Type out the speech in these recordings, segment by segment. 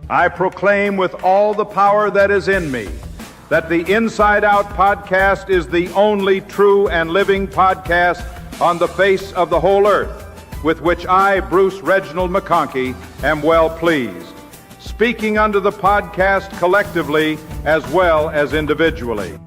I proclaim with all the power that is in me that the Inside Out podcast is the only true and living podcast on the face of the whole earth, with which I, Bruce Reginald McConkie, am well pleased, speaking under the podcast collectively as well as individually.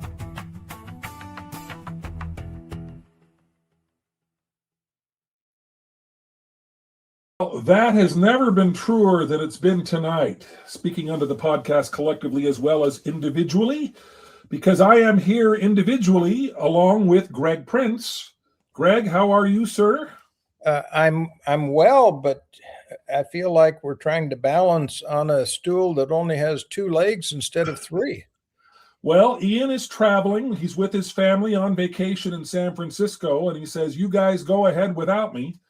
That has never been truer than it's been tonight, speaking under the podcast collectively as well as individually, because I am here individually along with Greg Prince. Greg, how are you, sir? I'm well, but I feel like we're trying to balance on a stool that only has two legs instead of three. Well, Ian is traveling. He's with his family on vacation in San Francisco, and he says, you guys go ahead without me.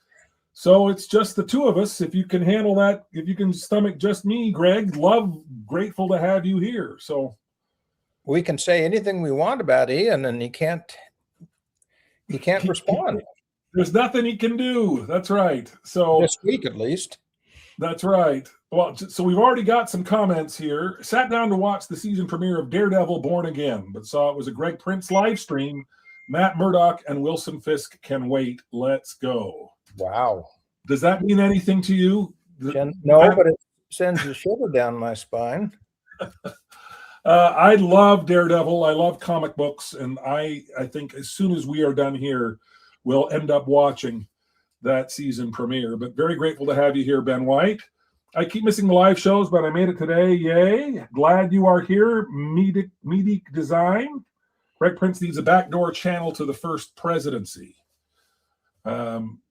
So it's just the two of us. If you can handle that, if you can stomach just me, Greg, grateful to have you here. So we can say anything we want about Ian, and he can't respond. There's nothing he can do. That's right. So this week, at least. That's right. Well, so we've already got some comments here. Sat down to watch the season premiere of Daredevil Born Again, but saw it was a Greg Prince live stream. Matt Murdock and Wilson Fisk can wait. Let's go. Wow. Does that mean anything to you? No, but it sends a shiver down my spine. I love Daredevil. I love comic books. And I think as soon as we are done here, we'll end up watching that season premiere. But very grateful to have you here, Ben White. I keep missing the live shows, but I made it today. Yay. Glad you are here. Medic Design. Greg Prince needs a backdoor channel to the first presidency.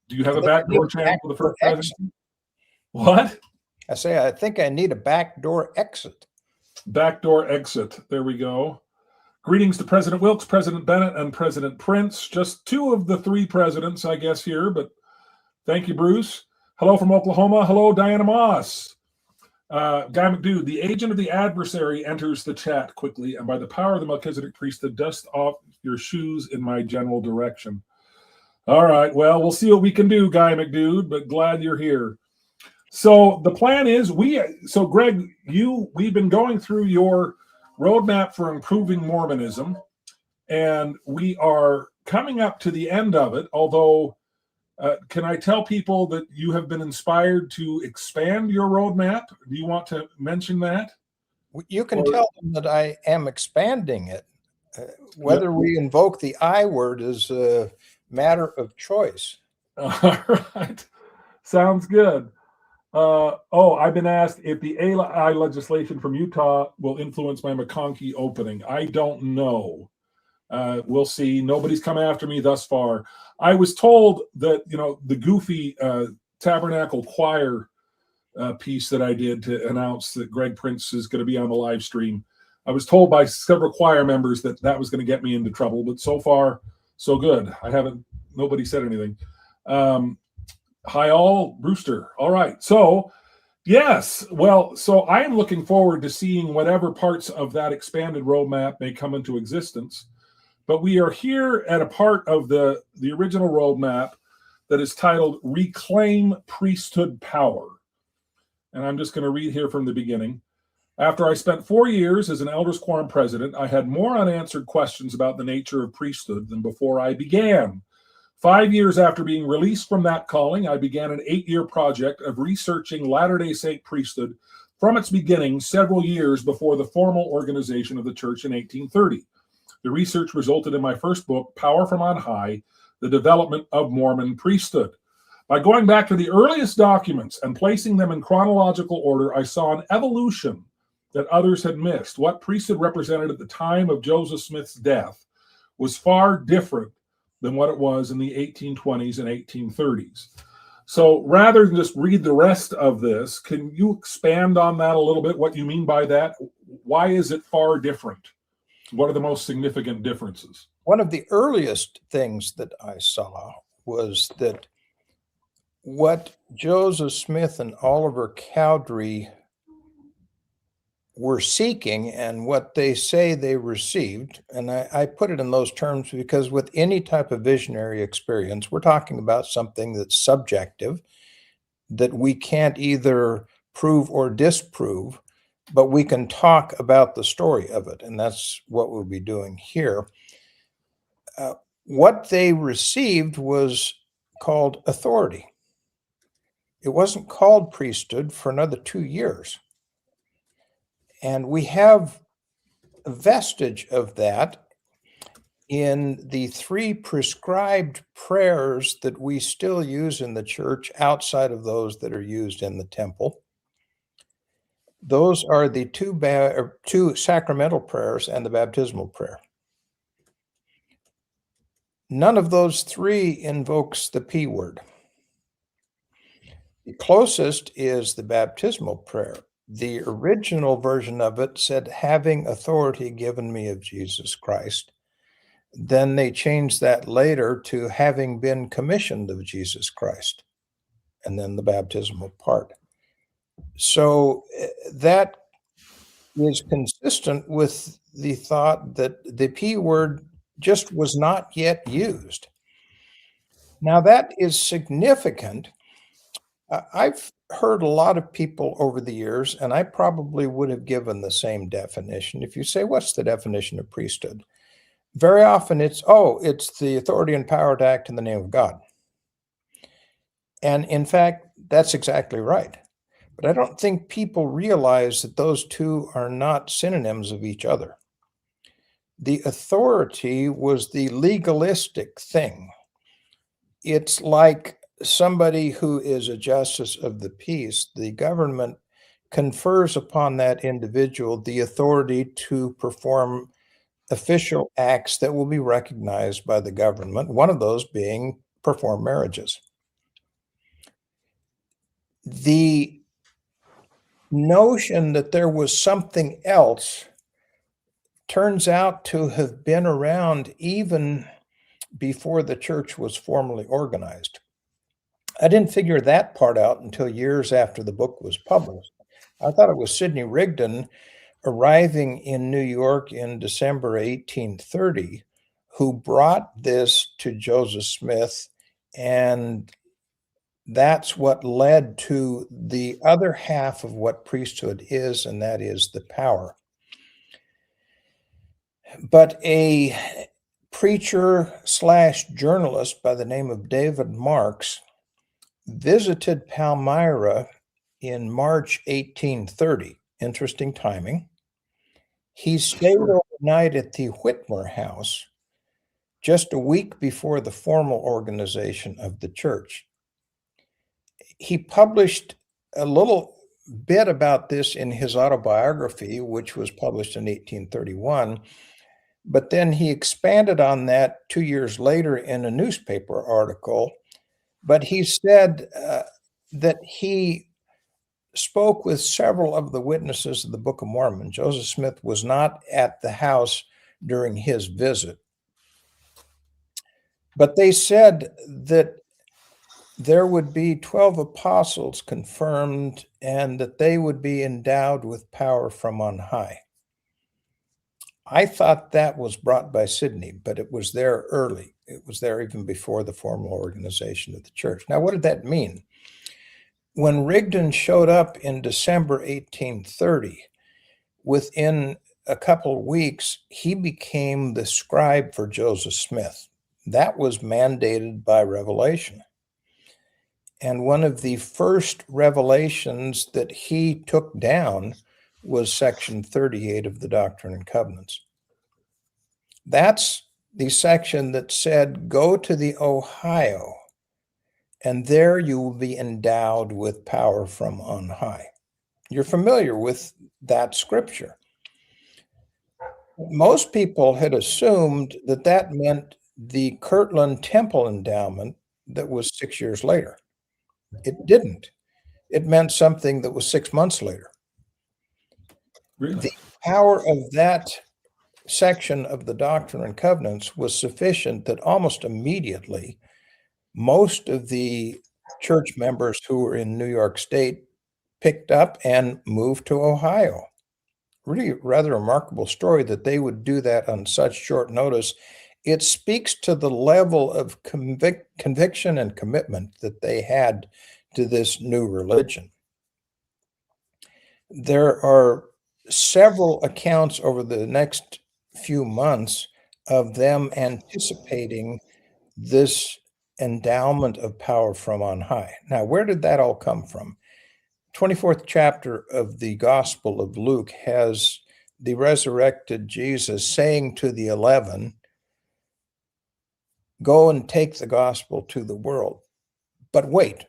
Do you have a backdoor channel for the first presidency? What? I think I need a backdoor exit. Backdoor exit. There we go. Greetings to President Wilkes, President Bennett, and President Prince. Just two of the three presidents, I guess, here, but thank you, Bruce. Hello from Oklahoma. Hello, Diana Moss. Guy McDude, the agent of the adversary enters the chat quickly, and by the power of the Melchizedek priesthood, dust off your shoes in my general direction. All right, well, we'll see what we can do, Guy McDude, but glad you're here. So the plan is, Greg, we've been going through your roadmap for improving Mormonism, and we are coming up to the end of it, although can I tell people that you have been inspired to expand your roadmap? Do you want to mention that? You can tell them that I am expanding it. Whether we invoke the I word is a matter of choice. All right. Sounds good. I've been asked if the AI legislation from Utah will influence my McConkie opening. I don't know. We'll see. Nobody's come after me thus far. I was told that, the goofy Tabernacle Choir piece that I did to announce that Greg Prince is going to be on the live stream. I was told by several choir members that was going to get me into trouble, but so far, so good. Nobody said anything. Hi all, Brewster. All right. So yes, so I am looking forward to seeing whatever parts of that expanded roadmap may come into existence. But we are here at a part of the original roadmap that is titled Reclaim Priesthood Power. And I'm just going to read here from the beginning. After I spent 4 years as an Elders Quorum president, I had more unanswered questions about the nature of priesthood than before I began. 5 years after being released from that calling, I began an 8-year project of researching Latter-day Saint priesthood from its beginning several years before the formal organization of the church in 1830. The research resulted in my first book, Power from on High, The Development of Mormon Priesthood. By going back to the earliest documents and placing them in chronological order, I saw an evolution that others had missed. What priesthood represented at the time of Joseph Smith's death was far different than what it was in the 1820s and 1830s. So rather than just read the rest of this, can you expand on that a little bit, what you mean by that? Why is it far different? What are the most significant differences? One of the earliest things that I saw was that what Joseph Smith and Oliver Cowdery were seeking and what they say they received, and I put it in those terms because with any type of visionary experience, we're talking about something that's subjective, that we can't either prove or disprove. but we can talk about the story of it, and that's what we'll be doing here. What they received was called authority. It wasn't called priesthood for another 2 years. And we have a vestige of that in the 3 prescribed prayers that we still use in the church outside of those that are used in the temple. Those are the 2 sacramental prayers and the baptismal prayer. None of those 3 invokes the P word. The closest is the baptismal prayer. The original version of it said, having authority given me of Jesus Christ. Then they changed that later to having been commissioned of Jesus Christ, and then the baptismal part. So that is consistent with the thought that the P word just was not yet used. Now, that is significant. I've heard a lot of people over the years, and I probably would have given the same definition. If you say, what's the definition of priesthood? Very often it's the authority and power to act in the name of God. And in fact, that's exactly right. But I don't think people realize that those 2 are not synonyms of each other. The authority was the legalistic thing. It's like somebody who is a justice of the peace. The government confers upon that individual the authority to perform official acts that will be recognized by the government, one of those being perform marriages. The notion that there was something else turns out to have been around even before the church was formally organized. I didn't figure that part out until years after the book was published. I thought it was Sidney Rigdon arriving in New York in December 1830 who brought this to Joseph Smith, and that's what led to the other half of what priesthood is, and that is the power. But a preacher/journalist by the name of David Marks visited Palmyra in March 1830. Interesting timing. He stayed overnight at the Whitmer House just a week before the formal organization of the church. He published a little bit about this in his autobiography, which was published in 1831, but then he expanded on that 2 years later in a newspaper article. But he said that he spoke with several of the witnesses of the Book of Mormon. Joseph Smith was not at the house during his visit. But they said that there would be 12 apostles confirmed and that they would be endowed with power from on high. I thought that was brought by Sidney, but it was there early. It was there even before the formal organization of the church. Now, what did that mean? When Rigdon showed up in December 1830, within a couple of weeks, he became the scribe for Joseph Smith. That was mandated by revelation. And one of the first revelations that he took down was section 38 of the Doctrine and Covenants. That's the section that said, go to the Ohio, and there you will be endowed with power from on high. You're familiar with that scripture. Most people had assumed that that meant the Kirtland Temple endowment that was 6 years later. It didn't. It meant something that was 6 months later. Really? The power of that section of the Doctrine and Covenants was sufficient that almost immediately most of the church members who were in New York State picked up and moved to Ohio. Really rather remarkable story that they would do that on such short notice. It speaks to the level of conviction and commitment that they had to this new religion. There are several accounts over the next few months of them anticipating this endowment of power from on high. Now, where did that all come from? 24th chapter of the Gospel of Luke has the resurrected Jesus saying to the 11, go and take the gospel to the world. But wait,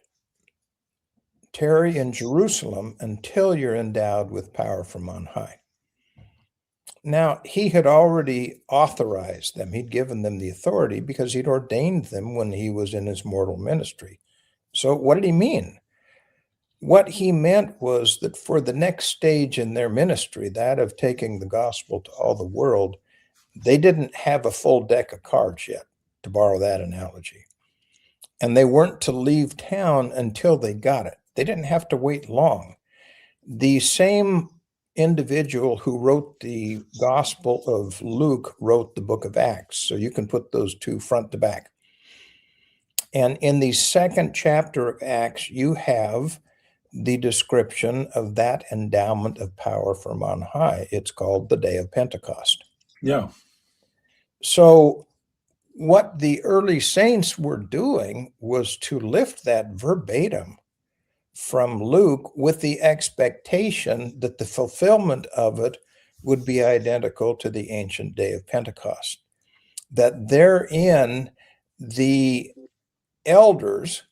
tarry in Jerusalem until you're endowed with power from on high. Now, he had already authorized them. He'd given them the authority because he'd ordained them when he was in his mortal ministry. So what did he mean? What he meant was that for the next stage in their ministry, that of taking the gospel to all the world, they didn't have a full deck of cards yet, to borrow that analogy. And they weren't to leave town until they got it. They didn't have to wait long. The same individual who wrote the Gospel of Luke wrote the book of Acts. So you can put those two front to back. And in the second chapter of Acts, you have the description of that endowment of power from on high. It's called the Day of Pentecost. Yeah. So what the early saints were doing was to lift that verbatim from Luke with the expectation that the fulfillment of it would be identical to the ancient day of Pentecost. That therein the elders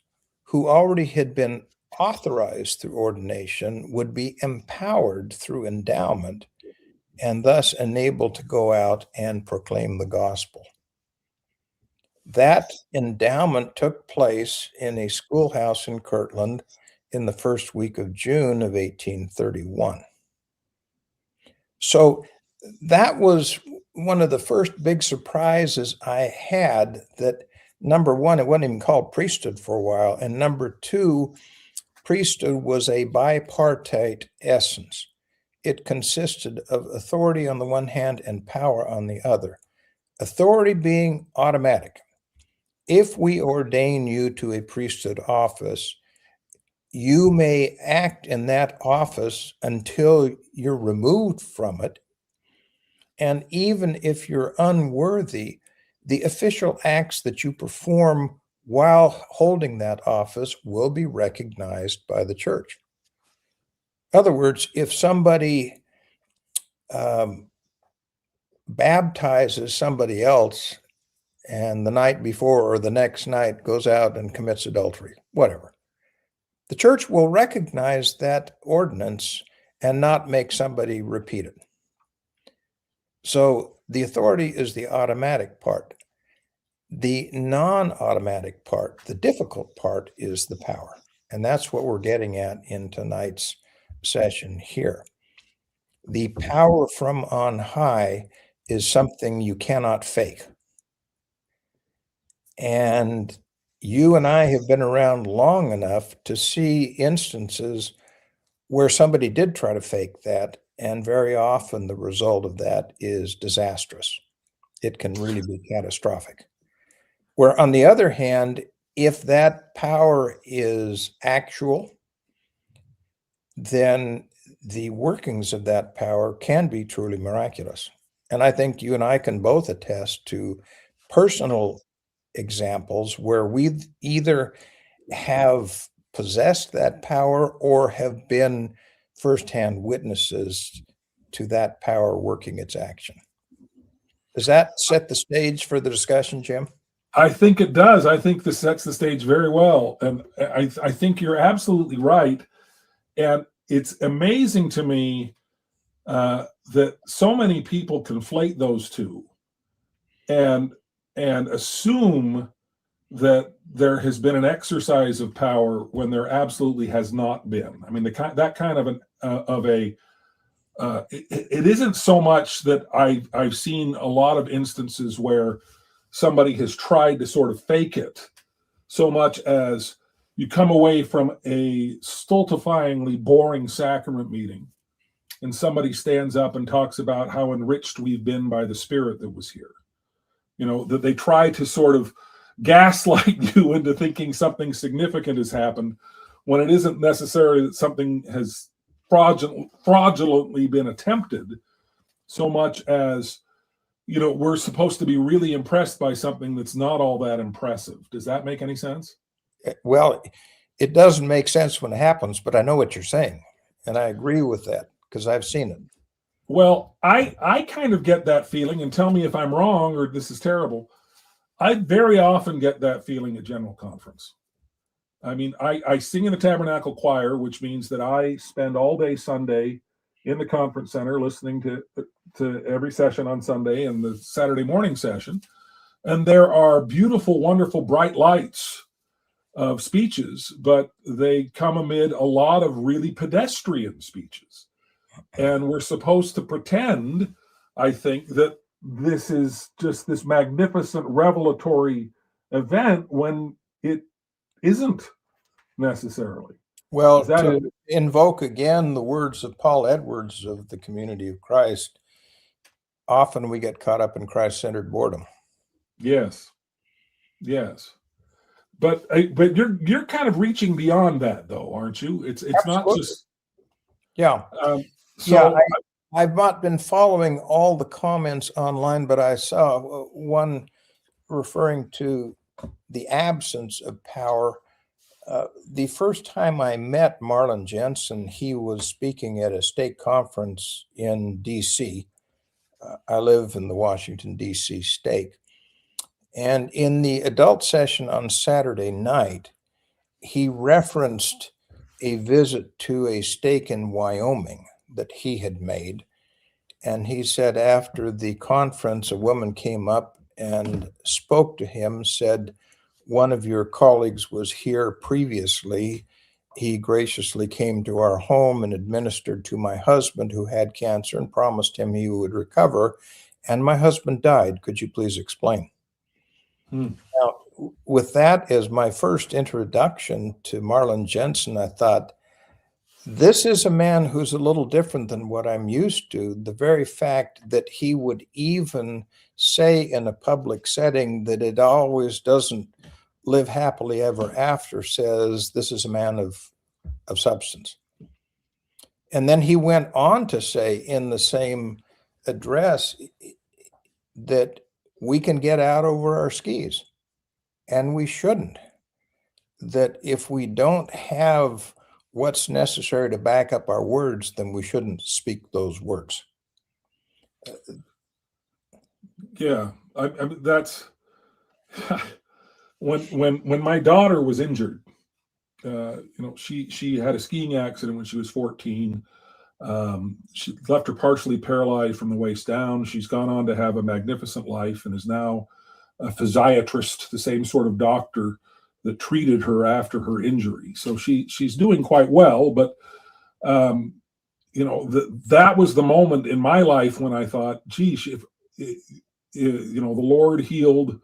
who already had been authorized through ordination would be empowered through endowment and thus enabled to go out and proclaim the gospel. That endowment took place in a schoolhouse in Kirtland in the first week of June of 1831. So that was one of the first big surprises I had, that number one, it wasn't even called priesthood for a while. And number two, priesthood was a bipartite essence. It consisted of authority on the one hand and power on the other. Authority being automatic. If we ordain you to a priesthood office, you may act in that office until you're removed from it. And even if you're unworthy, the official acts that you perform while holding that office will be recognized by the church. In other words, if somebody baptizes somebody else and the night before or the next night goes out and commits adultery, whatever, the church will recognize that ordinance and not make somebody repeat it. So the authority is the automatic part. The non-automatic part, the difficult part, is the power. And that's what we're getting at in tonight's session here. The power from on high is something you cannot fake. And you and I have been around long enough to see instances where somebody did try to fake that, and very often the result of that is disastrous. It can really be catastrophic. Where on the other hand, if that power is actual, then the workings of that power can be truly miraculous. And I think you and I can both attest to personal examples where we either have possessed that power or have been firsthand witnesses to that power working its action. Does that set the stage for the discussion, Jim? I think it does. I think this sets the stage very well. And I think you're absolutely right. And it's amazing to me that so many people conflate those two and assume that there has been an exercise of power when there absolutely has not been. I mean, that kind of it isn't so much that I've seen a lot of instances where somebody has tried to sort of fake it, so much as you come away from a stultifyingly boring sacrament meeting and somebody stands up and talks about how enriched we've been by the Spirit that was here. You know, that they try to sort of gaslight you into thinking something significant has happened when it isn't necessarily that something has fraudulently been attempted, so much as, we're supposed to be really impressed by something that's not all that impressive. Does that make any sense? Well, it doesn't make sense when it happens, but I know what you're saying, and I agree with that because I've seen it. Well, I kind of get that feeling, and tell me if I'm wrong or this is terrible. I very often get that feeling at General Conference. I mean, I sing in the Tabernacle Choir, which means that I spend all day Sunday in the conference center listening to every session on Sunday and the Saturday morning session. And there are beautiful, wonderful, bright lights of speeches, but they come amid a lot of really pedestrian speeches. And we're supposed to pretend, I think, that this is just this magnificent revelatory event when it isn't necessarily. Well, to invoke again the words of Paul Edwards of the Community of Christ, often we get caught up in Christ-centered boredom. Yes. But you're kind of reaching beyond that, though, aren't you? It's not just. Yeah. I've not been following all the comments online, but I saw one referring to the absence of power. The first time I met Marlon Jensen, he was speaking at a stake conference in D.C. I live in the Washington, D.C. stake. And in the adult session on Saturday night, he referenced a visit to a stake in Wyoming that he had made. And he said after the conference, a woman came up and spoke to him, said, "One of your colleagues was here previously. He graciously came to our home and administered to my husband who had cancer and promised him he would recover. And my husband died. Could you please explain?" Now, with that as my first introduction to Marlon Jensen, I thought, this is a man who's a little different than what I'm used to. The very fact that he would even say in a public setting that it always doesn't live happily ever after says this is a man of substance. And then he went on to say in the same address that we can get out over our skis, and we shouldn't. That if we don't have what's necessary to back up our words, then we shouldn't speak those words. Yeah, I mean, that's when my daughter was injured. She had a skiing accident when she was 14. She left her partially paralyzed from the waist down. She's gone on to have a magnificent life and is now a physiatrist, the same sort of doctor that treated her after her injury. So she's doing quite well. But that was the moment in my life when I thought, geez, if the Lord healed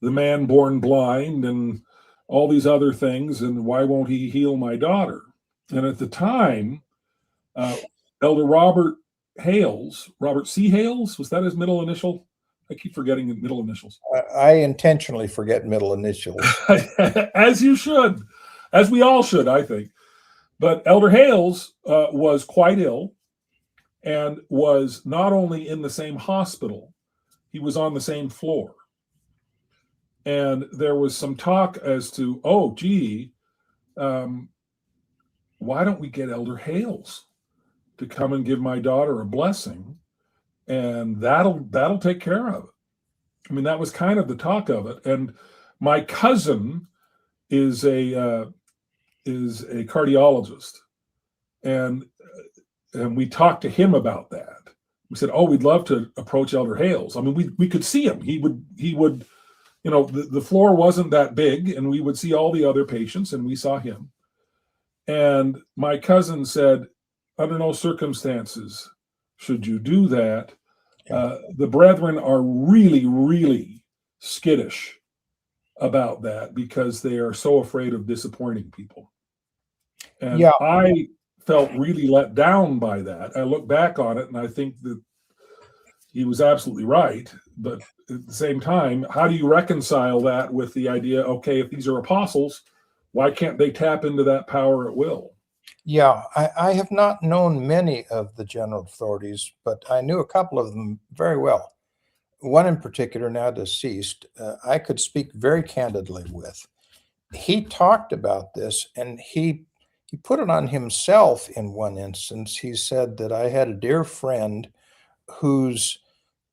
the man born blind and all these other things, and why won't he heal my daughter? And at the time, Elder Robert C. Hales, was that his middle initial? I keep forgetting the middle initials. I intentionally forget middle initials. As you should, as we all should, I think. But Elder Hales was quite ill and was not only in the same hospital, he was on the same floor. And there was some talk as to, why don't we get Elder Hales to come and give my daughter a blessing, and that'll take care of it. I mean, that was kind of the talk of it. And my cousin is a cardiologist, and we talked to him about that. We said, we'd love to approach Elder Hales. I mean, we could see him. He would, the floor wasn't that big, and we would see all the other patients, and we saw him. And my cousin said, under no circumstances should you do that. The brethren are really, really skittish about that because they are so afraid of disappointing people. And I felt really let down by that. I look back on it and I think that he was absolutely right. But at the same time, how do you reconcile that with the idea, okay, if these are apostles, why can't they tap into that power at will? Yeah, I have not known many of the general authorities, but I knew a couple of them very well. One in particular, now deceased, I could speak very candidly with. He talked about this, and he put it on himself in one instance. He said that I had a dear friend whose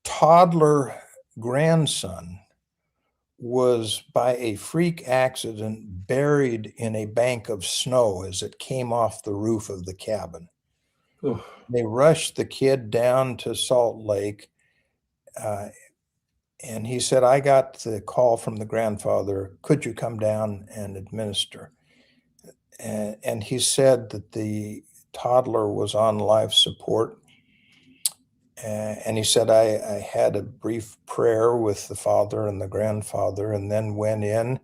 toddler grandson was by a freak accident buried in a bank of snow as it came off the roof of the cabin. Ugh. They rushed the kid down to Salt Lake. And he said, I got the call from the grandfather, could you come down and administer? And he said that the toddler was on life support. And he said, I had a brief prayer with the father and the grandfather, and then went in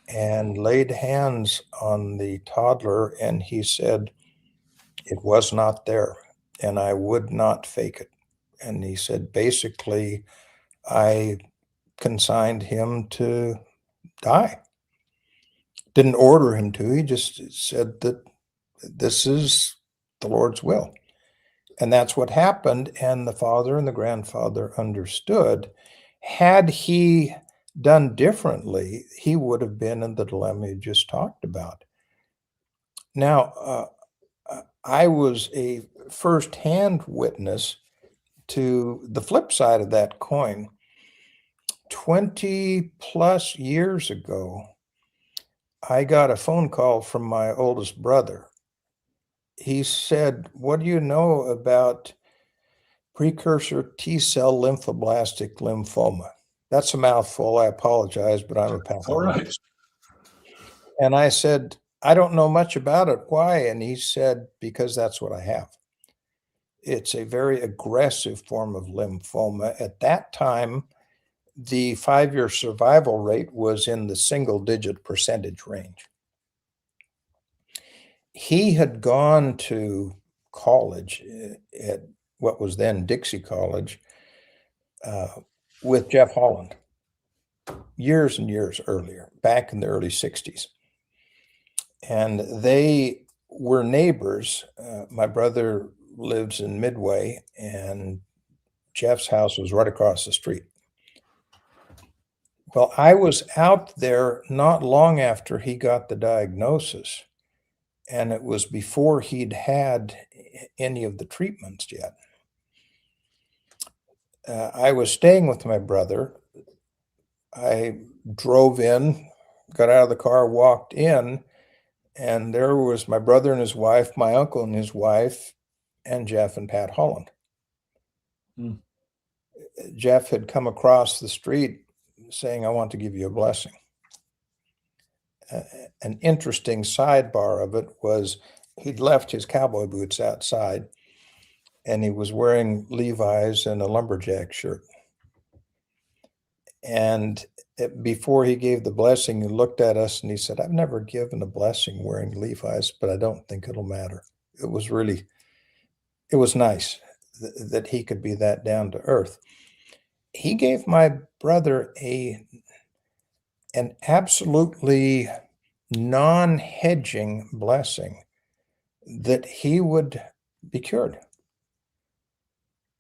and laid hands on the toddler. And he said, it was not there, and I would not fake it. And he said, basically, I consigned him to die. Didn't order him to. He just said that this is the Lord's will. And that's what happened. And the father and the grandfather understood. Had he done differently, he would have been in the dilemma you just talked about. Now, I was a firsthand witness to the flip side of that coin. 20 plus years ago, I got a phone call from my oldest brother. He said, what do you know about precursor T-cell lymphoblastic lymphoma? That's a mouthful. I apologize, but I'm a pathologist. All right. And I said, I don't know much about it. Why? And he said, because that's what I have. It's a very aggressive form of lymphoma. At that time, the 5-year survival rate was in the single-digit percentage range. He had gone to college at what was then Dixie College with Jeff Holland years and years earlier, back in the early 60s. And they were neighbors. My brother lives in Midway, and Jeff's house was right across the street. Well, I was out there not long after he got the diagnosis, and it was before he'd had any of the treatments yet. I was staying with my brother. I drove in, got out of the car, walked in, and there was my brother and his wife, my uncle and his wife, and Jeff and Pat Holland. Hmm. Jeff had come across the street saying, I want to give you a blessing. An interesting sidebar of it was he'd left his cowboy boots outside, and he was wearing Levi's and a lumberjack shirt. And before he gave the blessing, he looked at us and he said, I've never given a blessing wearing Levi's, but I don't think it'll matter. It was nice that he could be that down to earth. He gave my brother an absolutely non-hedging blessing that he would be cured.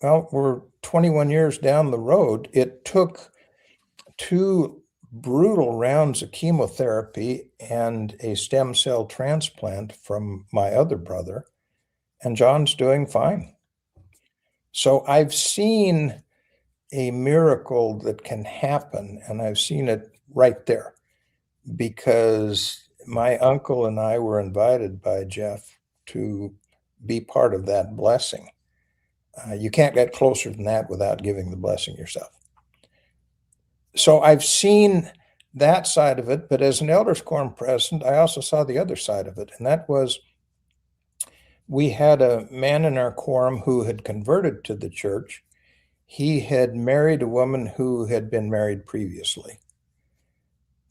Well, we're 21 years down the road. It took 2 brutal rounds of chemotherapy and a stem cell transplant from my other brother, and John's doing fine. So I've seen a miracle that can happen, and I've seen it right there because my uncle and I were invited by Jeff to be part of that blessing. You can't get closer than that without giving the blessing yourself. So I've seen that side of it, but as an elders quorum president, I also saw the other side of it, and that was we had a man in our quorum who had converted to the church. He had married a woman who had been married previously.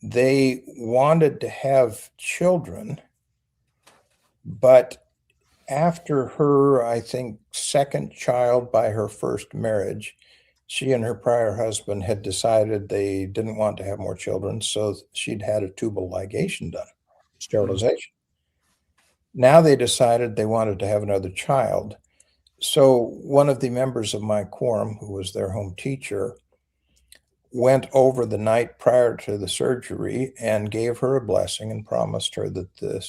They wanted to have children, but after her, I think, second child by her first marriage, she and her prior husband had decided they didn't want to have more children, so she'd had a tubal ligation done, sterilization. Now they decided they wanted to have another child. So one of the members of my quorum, who was their home teacher, went over the night prior to the surgery and gave her a blessing and promised her that the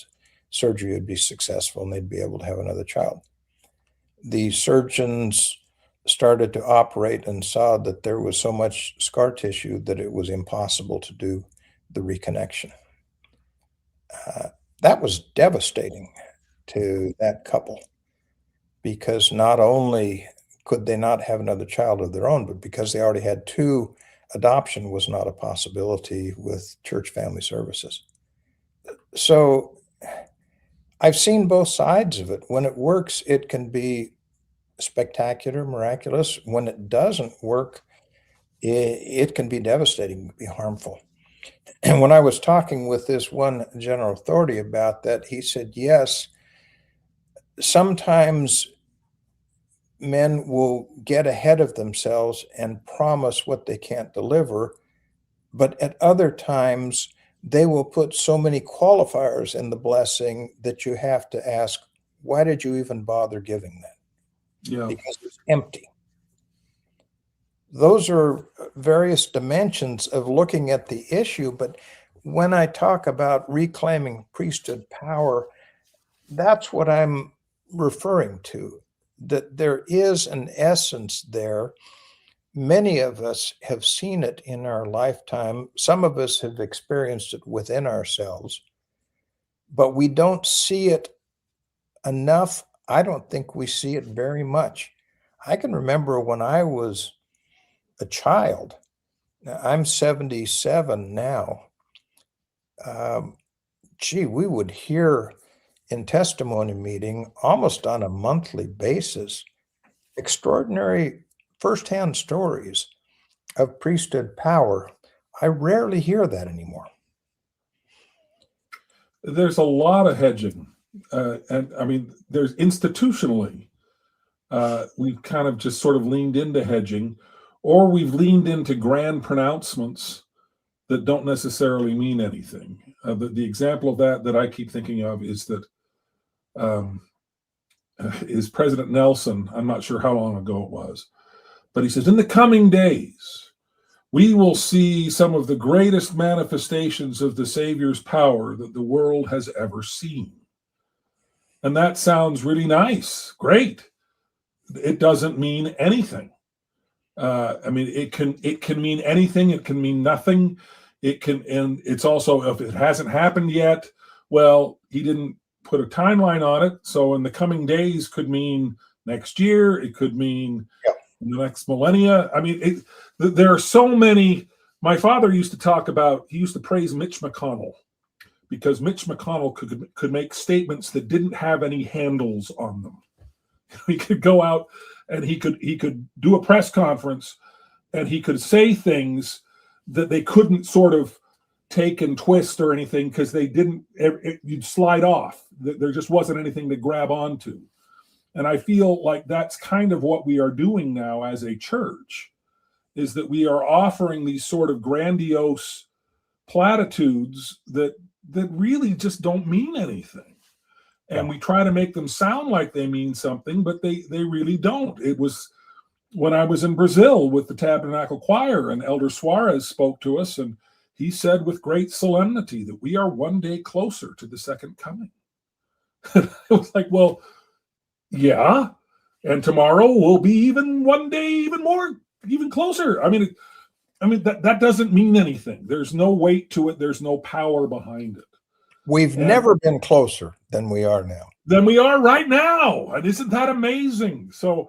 surgery would be successful and they'd be able to have another child. The surgeons started to operate and saw that there was so much scar tissue that it was impossible to do the reconnection. That was devastating to that couple, because not only could they not have another child of their own, but because they already had two, adoption was not a possibility with church family services. So I've seen both sides of it. When it works, it can be spectacular, miraculous. When it doesn't work, it can be devastating, be harmful. And when I was talking with this one general authority about that, he said, yes, sometimes men will get ahead of themselves and promise what they can't deliver, but at other times they will put so many qualifiers in the blessing that you have to ask, why did you even bother giving that? Yeah. Because it's empty. Those are various dimensions of looking at the issue, but when I talk about reclaiming priesthood power, that's what I'm referring to, that there is an essence there. Many of us have seen it in our lifetime. Some of us have experienced it within ourselves, but we don't see it enough. I don't think we see it very much. I can remember when I was a child, now, I'm 77 now. We would hear in testimony meeting almost on a monthly basis extraordinary firsthand stories of priesthood power. I rarely hear that anymore. There's a lot of hedging. And I mean, there's institutionally, we've kind of just sort of leaned into hedging, or we've leaned into grand pronouncements that don't necessarily mean anything. The example of that I keep thinking of is that is President Nelson. I'm not sure how long ago it was, but he says, in the coming days, we will see some of the greatest manifestations of the Savior's power that the world has ever seen. And that sounds really nice. Great. It doesn't mean anything. I mean, it can mean anything. It can mean nothing. And it's also, if it hasn't happened yet, well, he didn't put a timeline on it. So in the coming days could mean next year. It could mean in the next millennia. I mean, there are so many. My father used to talk about, he used to praise Mitch McConnell, because Mitch McConnell could make statements that didn't have any handles on them. He could go out and he could do a press conference and he could say things that they couldn't sort of take and twist or anything, because they didn't, you'd slide off. There just wasn't anything to grab onto. And I feel like that's kind of what we are doing now as a church, is that we are offering these sort of grandiose platitudes that really just don't mean anything. And we try to make them sound like they mean something, but they really don't. It was when I was in Brazil with the Tabernacle Choir, and Elder Suarez spoke to us, and he said with great solemnity that we are one day closer to the second coming. It was like, well, yeah, and tomorrow will be even one day, even closer. I mean, that doesn't mean anything. There's no weight to it. There's no power behind it. We've never been closer than we are now. Than we are right now. And isn't that amazing? So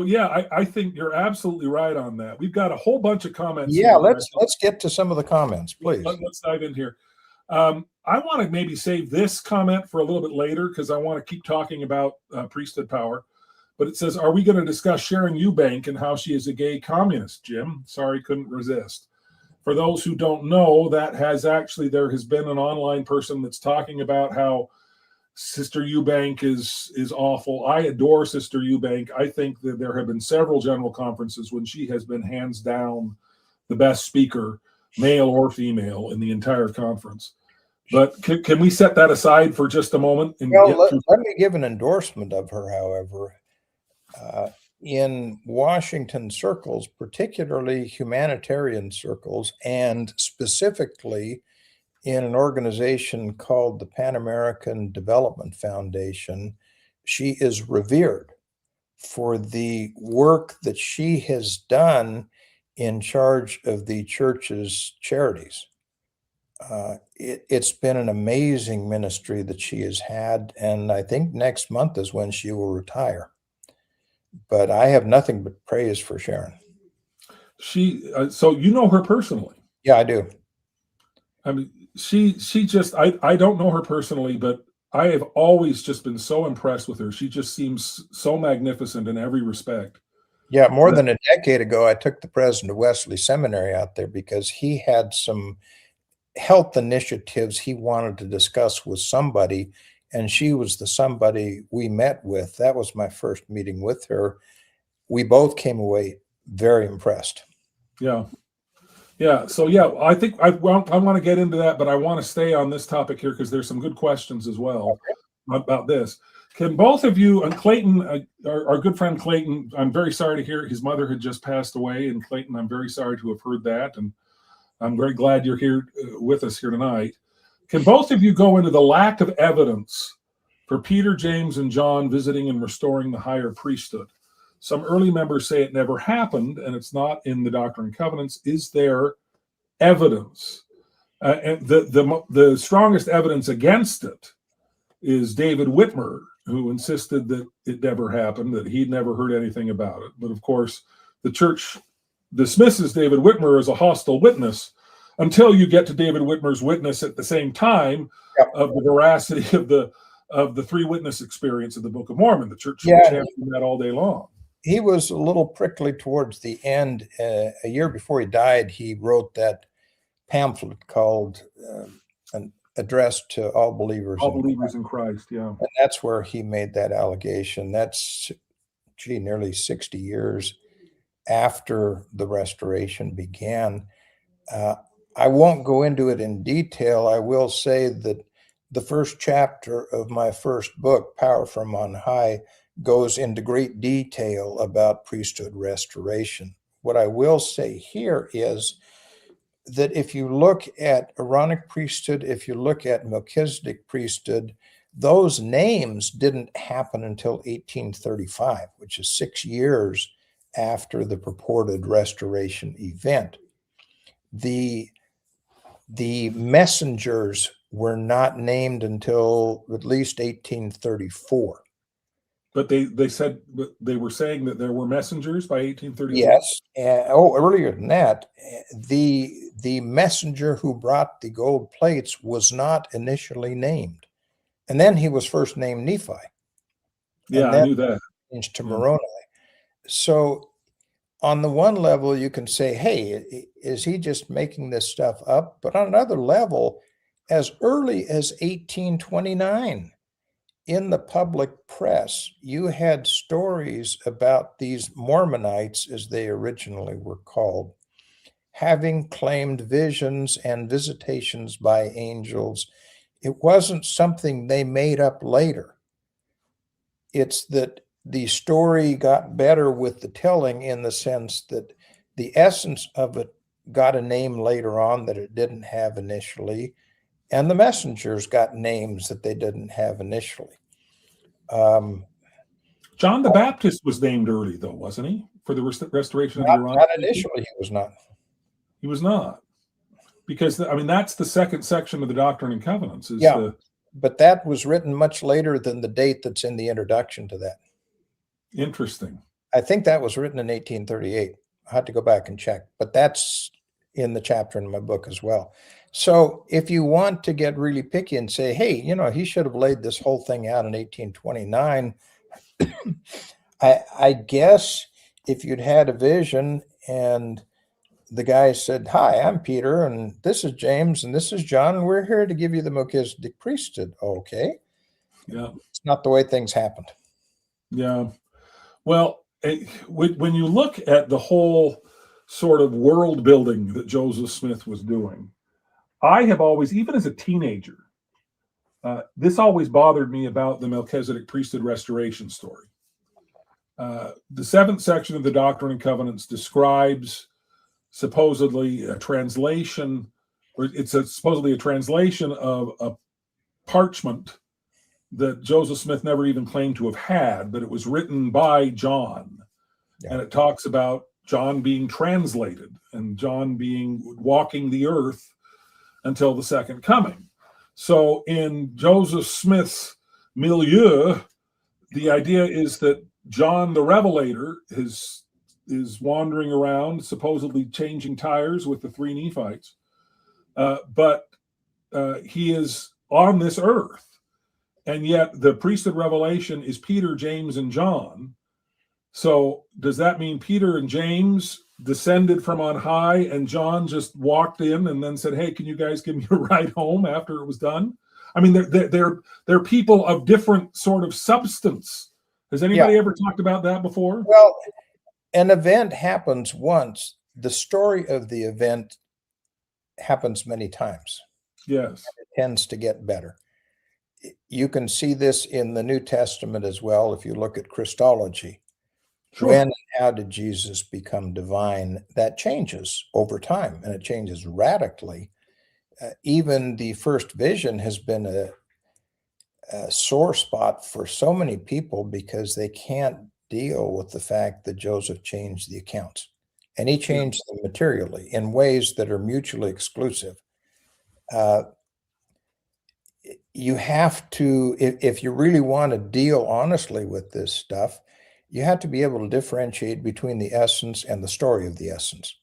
yeah, I think you're absolutely right on that. We've got a whole bunch of comments. Yeah, let's get to some of the comments, please. Let's dive in here. I want to maybe save this comment for a little bit later, because I want to keep talking about priesthood power. But it says, are we going to discuss Sharon Eubank and how she is a gay communist, Jim? Sorry, couldn't resist. For those who don't know, there has been an online person that's talking about how Sister Eubank is awful. I adore Sister Eubank. I think that there have been several general conferences when she has been hands down the best speaker, male or female, in the entire conference. But can we set that aside for just a moment? And Well, let me give an endorsement of her, however. In Washington circles, particularly humanitarian circles, and specifically in an organization called the Pan American Development Foundation, she is revered for the work that she has done in charge of the church's charities. It's been an amazing ministry that she has had, and I think next month is when she will retire. But I have nothing but praise for Sharon. So you know her personally? Yeah, I do. I mean, she just, I don't know her personally, but I have always just been so impressed with her. She just seems so magnificent in every respect. Yeah, more than a decade ago, I took the president of Wesley Seminary out there because he had some health initiatives he wanted to discuss with somebody, and she was the somebody we met with. That was my first meeting with her. We both came away very impressed. Yeah. So yeah, I think I want to get into that, but I want to stay on this topic here because there's some good questions as well about this. Can both of you, and Clayton, our good friend Clayton, I'm very sorry to hear his mother had just passed away, and Clayton, I'm very sorry to have heard that, and I'm very glad you're here with us here tonight. Can both of you go into the lack of evidence for Peter, James, and John visiting and restoring the higher priesthood? Some early members say it never happened, and it's not in the Doctrine and Covenants. Is there evidence? And the strongest evidence against it is David Whitmer, who insisted that it never happened, that he'd never heard anything about it. But of course, the church dismisses David Whitmer as a hostile witness until you get to David Whitmer's witness at the same time of the veracity of the three witness experience of the Book of Mormon. The church championed that all day long. He was a little prickly towards the end. A year before he died, he wrote that pamphlet called An Address to All Believers. All Believers in Christ, yeah. And that's where he made that allegation. That's, nearly 60 years after the restoration began. I won't go into it in detail. I will say that the first chapter of my first book, Power from On High, goes into great detail about priesthood restoration. What I will say here is that if you look at Aaronic priesthood, if you look at Melchizedek priesthood, those names didn't happen until 1835, which is 6 years after the purported restoration event. The messengers were not named until at least 1834. But they said they were saying that there were messengers by 1834. Yes. Earlier than that, the messenger who brought the gold plates was not initially named, and then he was first named Nephi. Yeah, I knew that. Changed to Moroni. So, on the one level, you can say, "Hey, is he just making this stuff up?" But on another level, as early as 1829. In the public press, you had stories about these Mormonites, as they originally were called, having claimed visions and visitations by angels. It wasn't something they made up later. It's that the story got better with the telling, in the sense that the essence of it got a name later on that it didn't have initially, and the messengers got names that they didn't have initially. John the Baptist was named early, though, wasn't he? For the restoration of the Aaronic. Not initially, he was not. He was not, because that's the second section of the Doctrine and Covenants. But that was written much later than the date that's in the introduction to that. Interesting. I think that was written in 1838. I had to go back and check, but that's in the chapter in my book as well. So if you want to get really picky and say, hey, he should have laid this whole thing out in 1829, I guess if you'd had a vision and the guy said, hi, I'm Peter, and this is James, and this is John, and we're here to give you the Melchizedek priesthood. Okay. Yeah. It's not the way things happened. Yeah. Well, when you look at the whole sort of world building that Joseph Smith was doing, I have always, even as a teenager, this always bothered me about the Melchizedek priesthood restoration story. The seventh section of the Doctrine and Covenants describes supposedly a translation, or supposedly a translation of a parchment that Joseph Smith never even claimed to have had, but it was written by John. Yeah. And it talks about John being translated and John being walking the earth until the second coming. So in Joseph Smith's milieu, the idea is that John the Revelator is wandering around, supposedly changing tires with the three Nephites, but he is on this earth. And yet the priesthood revelation is Peter, James, and John. So does that mean Peter and James descended from on high and John just walked in and then said, hey, can you guys give me a ride home after it was done? I mean, they're people of different sort of substance. Has anybody ever talked about that before? Well, an event happens once. The story of the event happens many times. Yes. It tends to get better. You can see this in the New Testament as well if you look at Christology. Sure. When and how did Jesus become divine? That changes over time, and it changes radically. Even the first vision has been a sore spot for so many people because they can't deal with the fact that Joseph changed the accounts. And he changed them materially in ways that are mutually exclusive. You have to, if you really want to deal honestly with this stuff, you have to be able to differentiate between the essence and the story of the essence,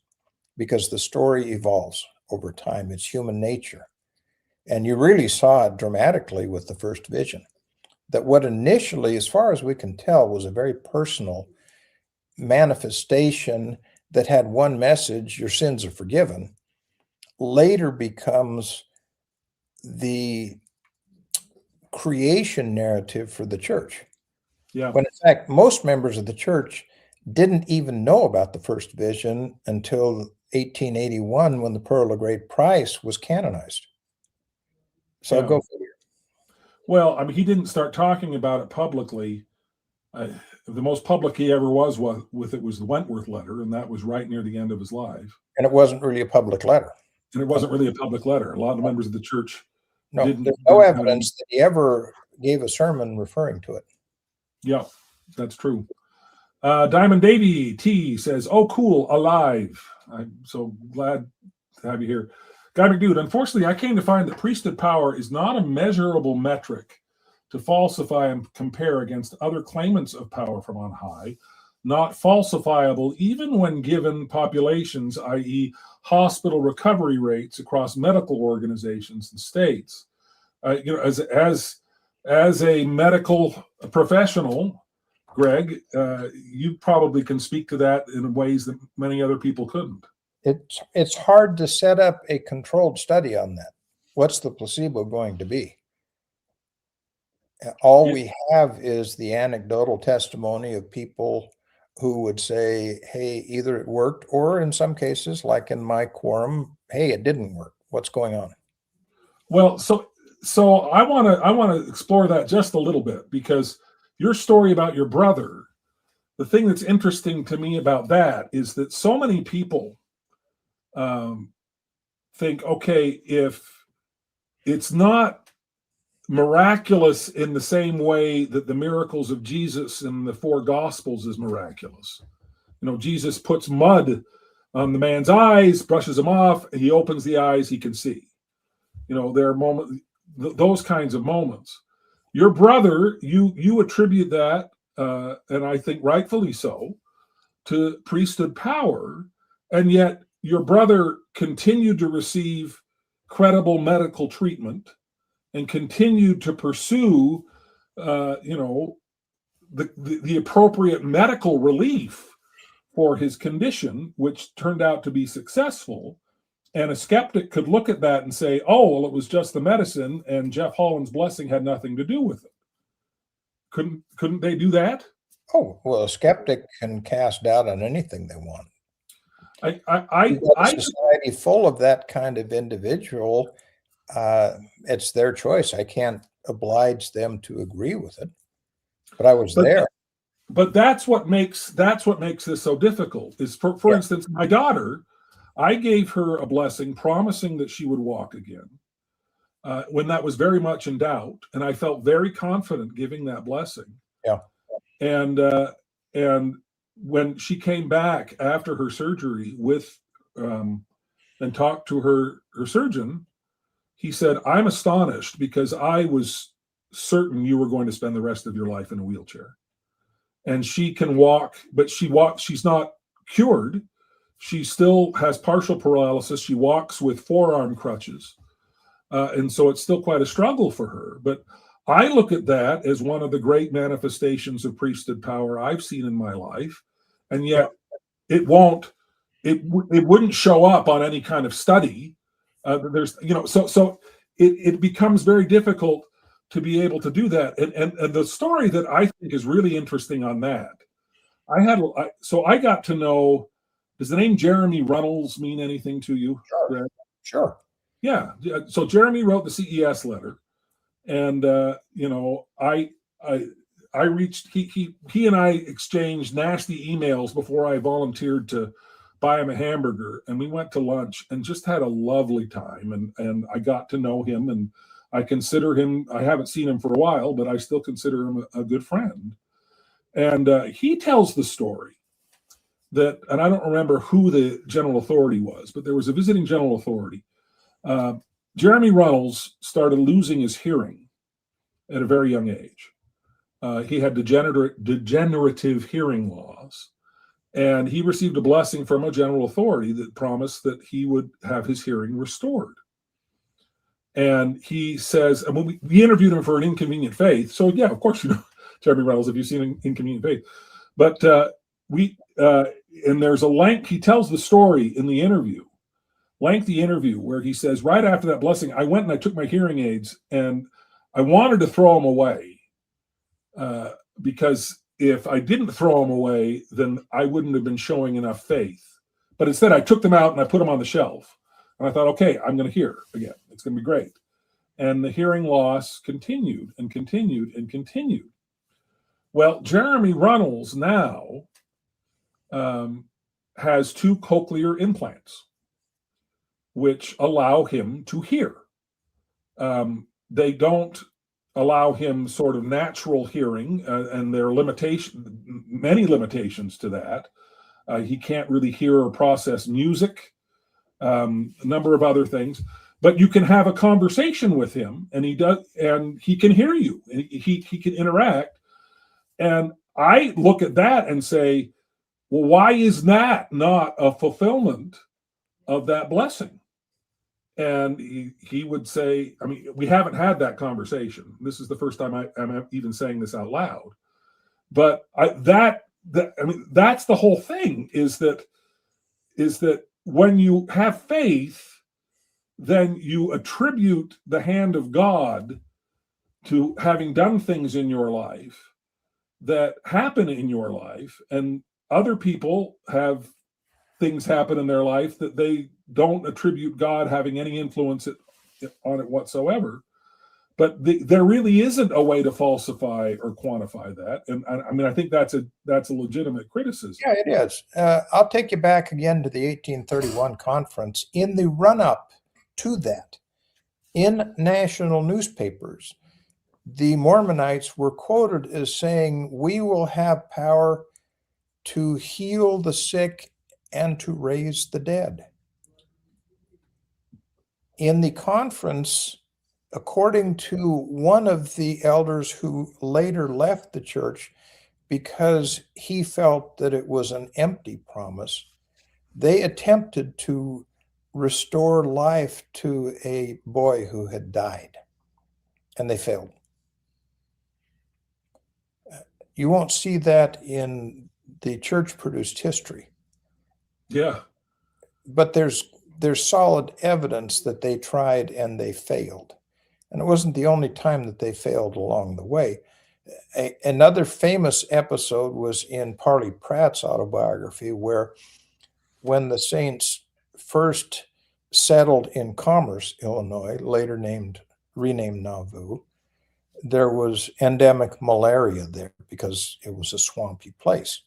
because the story evolves over time. It's human nature. And you really saw it dramatically with the first vision, that what initially, as far as we can tell, was a very personal manifestation that had one message, your sins are forgiven, later becomes the creation narrative for the church. Yeah. When in fact, most members of the church didn't even know about the first vision until 1881 when the Pearl of Great Price was canonized. So go for it. Well, I mean, he didn't start talking about it publicly. The most public he ever was with it was the Wentworth letter, and that was right near the end of his life. And it wasn't really a public letter. And it wasn't really a public letter. A lot of the members of the church there's no evidence that he ever gave a sermon referring to it. Yeah, that's true. Diamond Davy T says, oh, cool, alive. I'm so glad to have you here. Guy McDude, unfortunately, I came to find that priesthood power is not a measurable metric to falsify and compare against other claimants of power from on high, not falsifiable even when given populations, i.e. hospital recovery rates across medical organizations and states. As a medical professional, Greg, you probably can speak to that in ways that many other people couldn't. It's hard to set up a controlled study on that. What's the placebo going to be? All we have is the anecdotal testimony of people who would say, hey, either it worked, or in some cases, like in my quorum, hey, it didn't work. What's going on? Well, so I want to explore that just a little bit, because your story about your brother, the thing that's interesting to me about that is that so many people think, okay, if it's not miraculous in the same way that the miracles of Jesus in the four Gospels is miraculous. Jesus puts mud on the man's eyes, brushes them off, and he opens the eyes, he can see. There are moments, those kinds of moments. Your brother, you attribute that, and I think rightfully so, to priesthood power, and yet your brother continued to receive credible medical treatment and continued to pursue, the appropriate medical relief for his condition, which turned out to be successful. And a skeptic could look at that and say, oh, well, it was just the medicine, and Jeff Holland's blessing had nothing to do with it. Couldn't they do that? Oh, well, a skeptic can cast doubt on anything they want. We've got a society full of that kind of individual. It's their choice. I can't oblige them to agree with it, but I was there. But that's what makes this so difficult. Is for instance, my daughter, I gave her a blessing, promising that she would walk again, when that was very much in doubt, and I felt very confident giving that blessing. Yeah. And when she came back after her surgery and talked to her surgeon, he said, "I'm astonished because I was certain you were going to spend the rest of your life in a wheelchair." And she can walk, but she's not cured. She still has partial paralysis. She walks with forearm crutches. And so it's still quite a struggle for her. But I look at that as one of the great manifestations of priesthood power I've seen in my life. And yet it wouldn't show up on any kind of study. So it becomes very difficult to be able to do that. And the story that I think is really interesting on that, I got to know, does the name Jeremy Runnels mean anything to you? Sure. Sure. Yeah. So Jeremy wrote the CES letter, and I reached, he and I exchanged nasty emails before I volunteered to buy him a hamburger, and we went to lunch and just had a lovely time. And I got to know him, and I consider him, I haven't seen him for a while, but I still consider him a good friend. And he tells the story that, and I don't remember who the general authority was, but there was a visiting general authority. Jeremy Runnels started losing his hearing at a very young age. He had degenerative hearing loss, and he received a blessing from a general authority that promised that he would have his hearing restored. And he says, and when we interviewed him for An Inconvenient Faith, so yeah, of course, Jeremy Runnels, if you've seen An Inconvenient Faith, but and there's a length, he tells the story in the interview, lengthy interview, where he says, right after that blessing, I went and I took my hearing aids and I wanted to throw them away, because if I didn't throw them away, then I wouldn't have been showing enough faith. But instead, I took them out and I put them on the shelf. And I thought, okay, I'm going to hear again. It's going to be great. And the hearing loss continued and continued and continued. Well, Jeremy Runnels now has 2 cochlear implants, which allow him to hear. They don't allow him sort of natural hearing, and there are many limitations to that. He can't really hear or process music, a number of other things. But you can have a conversation with him, and he does, and he can hear you, and he can interact. And I look at that and say, well, why is that not a fulfillment of that blessing? And he would say, I mean, we haven't had that conversation. This is the first time I'm even saying this out loud. But that's the whole thing, is that when you have faith, then you attribute the hand of God to having done things in your life that happen in your life, and other people have things happen in their life that they don't attribute God having any influence on it whatsoever. But there really isn't a way to falsify or quantify that. And I mean, I think that's a legitimate criticism. Yeah, it is. I'll take you back again to the 1831 conference. In the run-up to that, in national newspapers, the Mormonites were quoted as saying, "We will have power to heal the sick and to raise the dead." In the conference, according to one of the elders who later left the church because he felt that it was an empty promise, they attempted to restore life to a boy who had died, and they failed. You won't see that in the church-produced history. Yeah. But there's solid evidence that they tried and they failed. And it wasn't the only time that they failed along the way. Another famous episode was in Parley Pratt's autobiography, where when the Saints first settled in Commerce, Illinois, later renamed Nauvoo, there was endemic malaria there because it was a swampy place.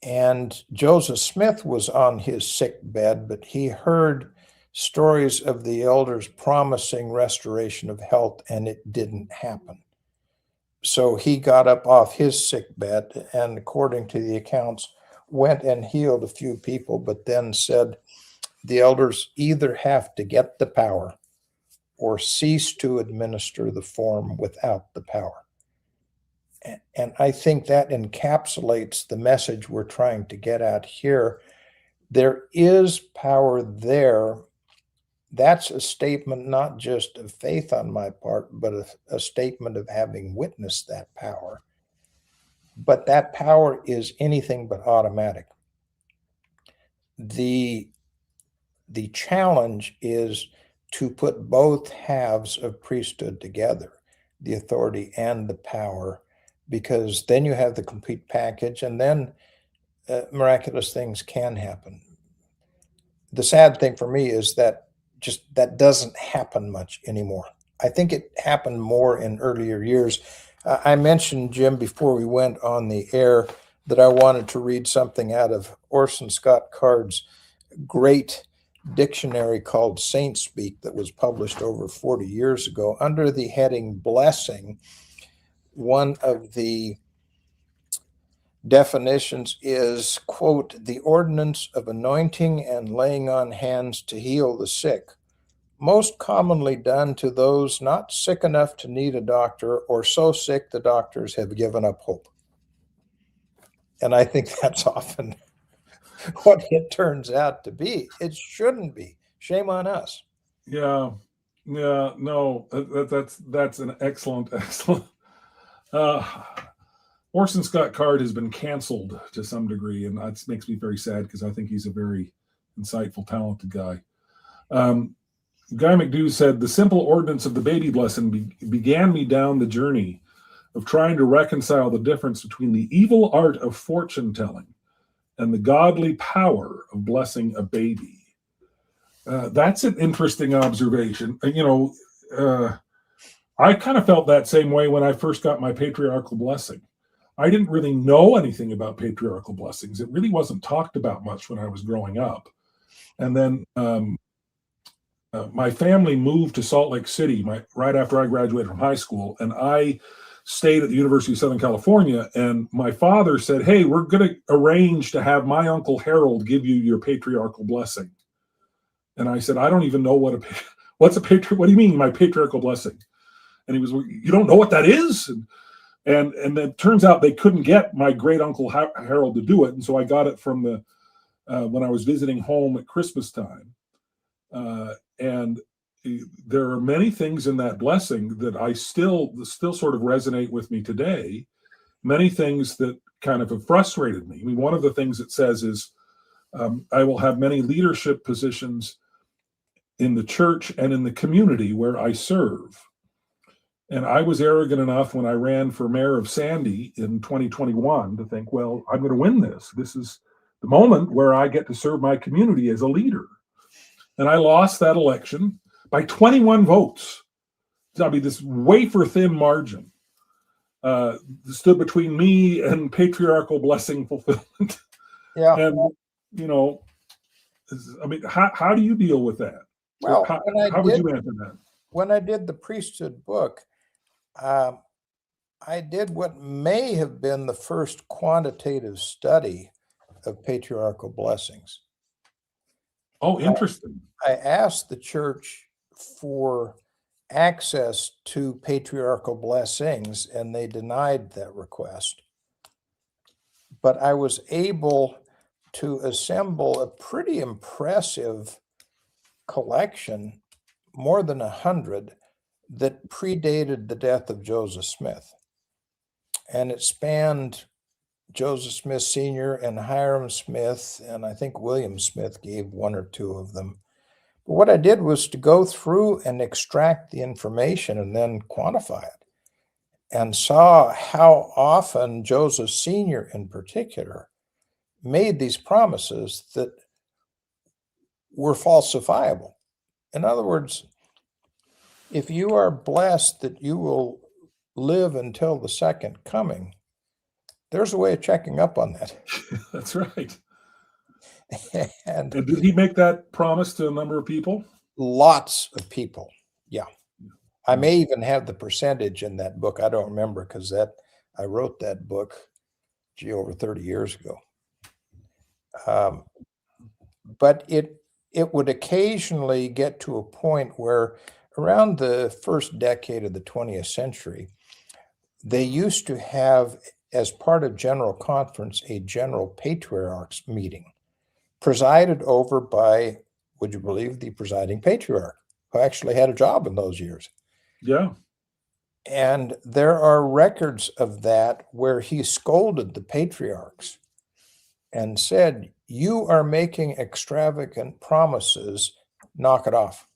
And Joseph Smith was on his sick bed, but he heard stories of the elders promising restoration of health, and it didn't happen. So he got up off his sick bed and, according to the accounts, went and healed a few people, but then said, the elders either have to get the power or cease to administer the form without the power. And I think that encapsulates the message we're trying to get at here. There is power there. That's a statement not just of faith on my part, but a statement of having witnessed that power. But that power is anything but automatic. The challenge is to put both halves of priesthood together, the authority and the power, because then you have the complete package, and then miraculous things can happen. The sad thing for me is that that doesn't happen much anymore. I think it happened more in earlier years. I mentioned, Jim, before we went on the air, that I wanted to read something out of Orson Scott Card's great dictionary called Saint Speak that was published over 40 years ago. Under the heading Blessing, one of the definitions is, quote, the ordinance of anointing and laying on hands to heal the sick, most commonly done to those not sick enough to need a doctor or so sick the doctors have given up hope. And I think that's often what it turns out to be. It shouldn't be. Shame on us. Yeah, no, that's an excellent. Orson Scott Card has been canceled to some degree, and that makes me very sad because I think he's a very insightful, talented guy. Guy McDew said, the simple ordinance of the baby blessing began me down the journey of trying to reconcile the difference between the evil art of fortune telling and the godly power of blessing a baby. That's an interesting observation. I kind of felt that same way when I first got my patriarchal blessing. I didn't really know anything about patriarchal blessings. It really wasn't talked about much when I was growing up. And then my family moved to Salt Lake City right after I graduated from high school, and I stayed at the University of Southern California, and my father said, hey, we're going to arrange to have my Uncle Harold give you your patriarchal blessing. And I said, I don't even know what do you mean, my patriarchal blessing? And he was, you don't know what that is? And it turns out they couldn't get my great Uncle Harold to do it. And so I got it from when I was visiting home at Christmas time. And there are many things in that blessing that I still sort of resonate with me today. Many things that kind of have frustrated me. I mean, one of the things it says is, I will have many leadership positions in the church and in the community where I serve. And I was arrogant enough when I ran for mayor of Sandy in 2021 to think, well, I'm going to win this. This is the moment where I get to serve my community as a leader. And I lost that election by 21 votes. I mean, this wafer thin margin stood between me and patriarchal blessing fulfillment. Yeah. And, I mean, how do you deal with that? Well, how would you answer that? When I did the Priesthood book, I did what may have been the first quantitative study of patriarchal blessings. Oh, interesting. I asked the church for access to patriarchal blessings, and they denied that request. But I was able to assemble a pretty impressive collection, more than 100, that predated the death of Joseph Smith. And it spanned Joseph Smith Sr. and Hiram Smith, and I think William Smith gave one or two of them. But what I did was to go through and extract the information and then quantify it, and saw how often Joseph Sr. in particular made these promises that were falsifiable. In other words, if you are blessed that you will live until the second coming, there's a way of checking up on that. That's right. And did he make that promise to a number of people? Lots of people. Yeah. I may even have the percentage in that book. I don't remember because I wrote that book, over 30 years ago. But it would occasionally get to a point where around the first decade of the 20th century, they used to have, as part of General Conference, a General Patriarchs meeting presided over by, would you believe, the presiding patriarch, who actually had a job in those years. Yeah. And there are records of that where he scolded the patriarchs and said, "You are making extravagant promises, knock it off."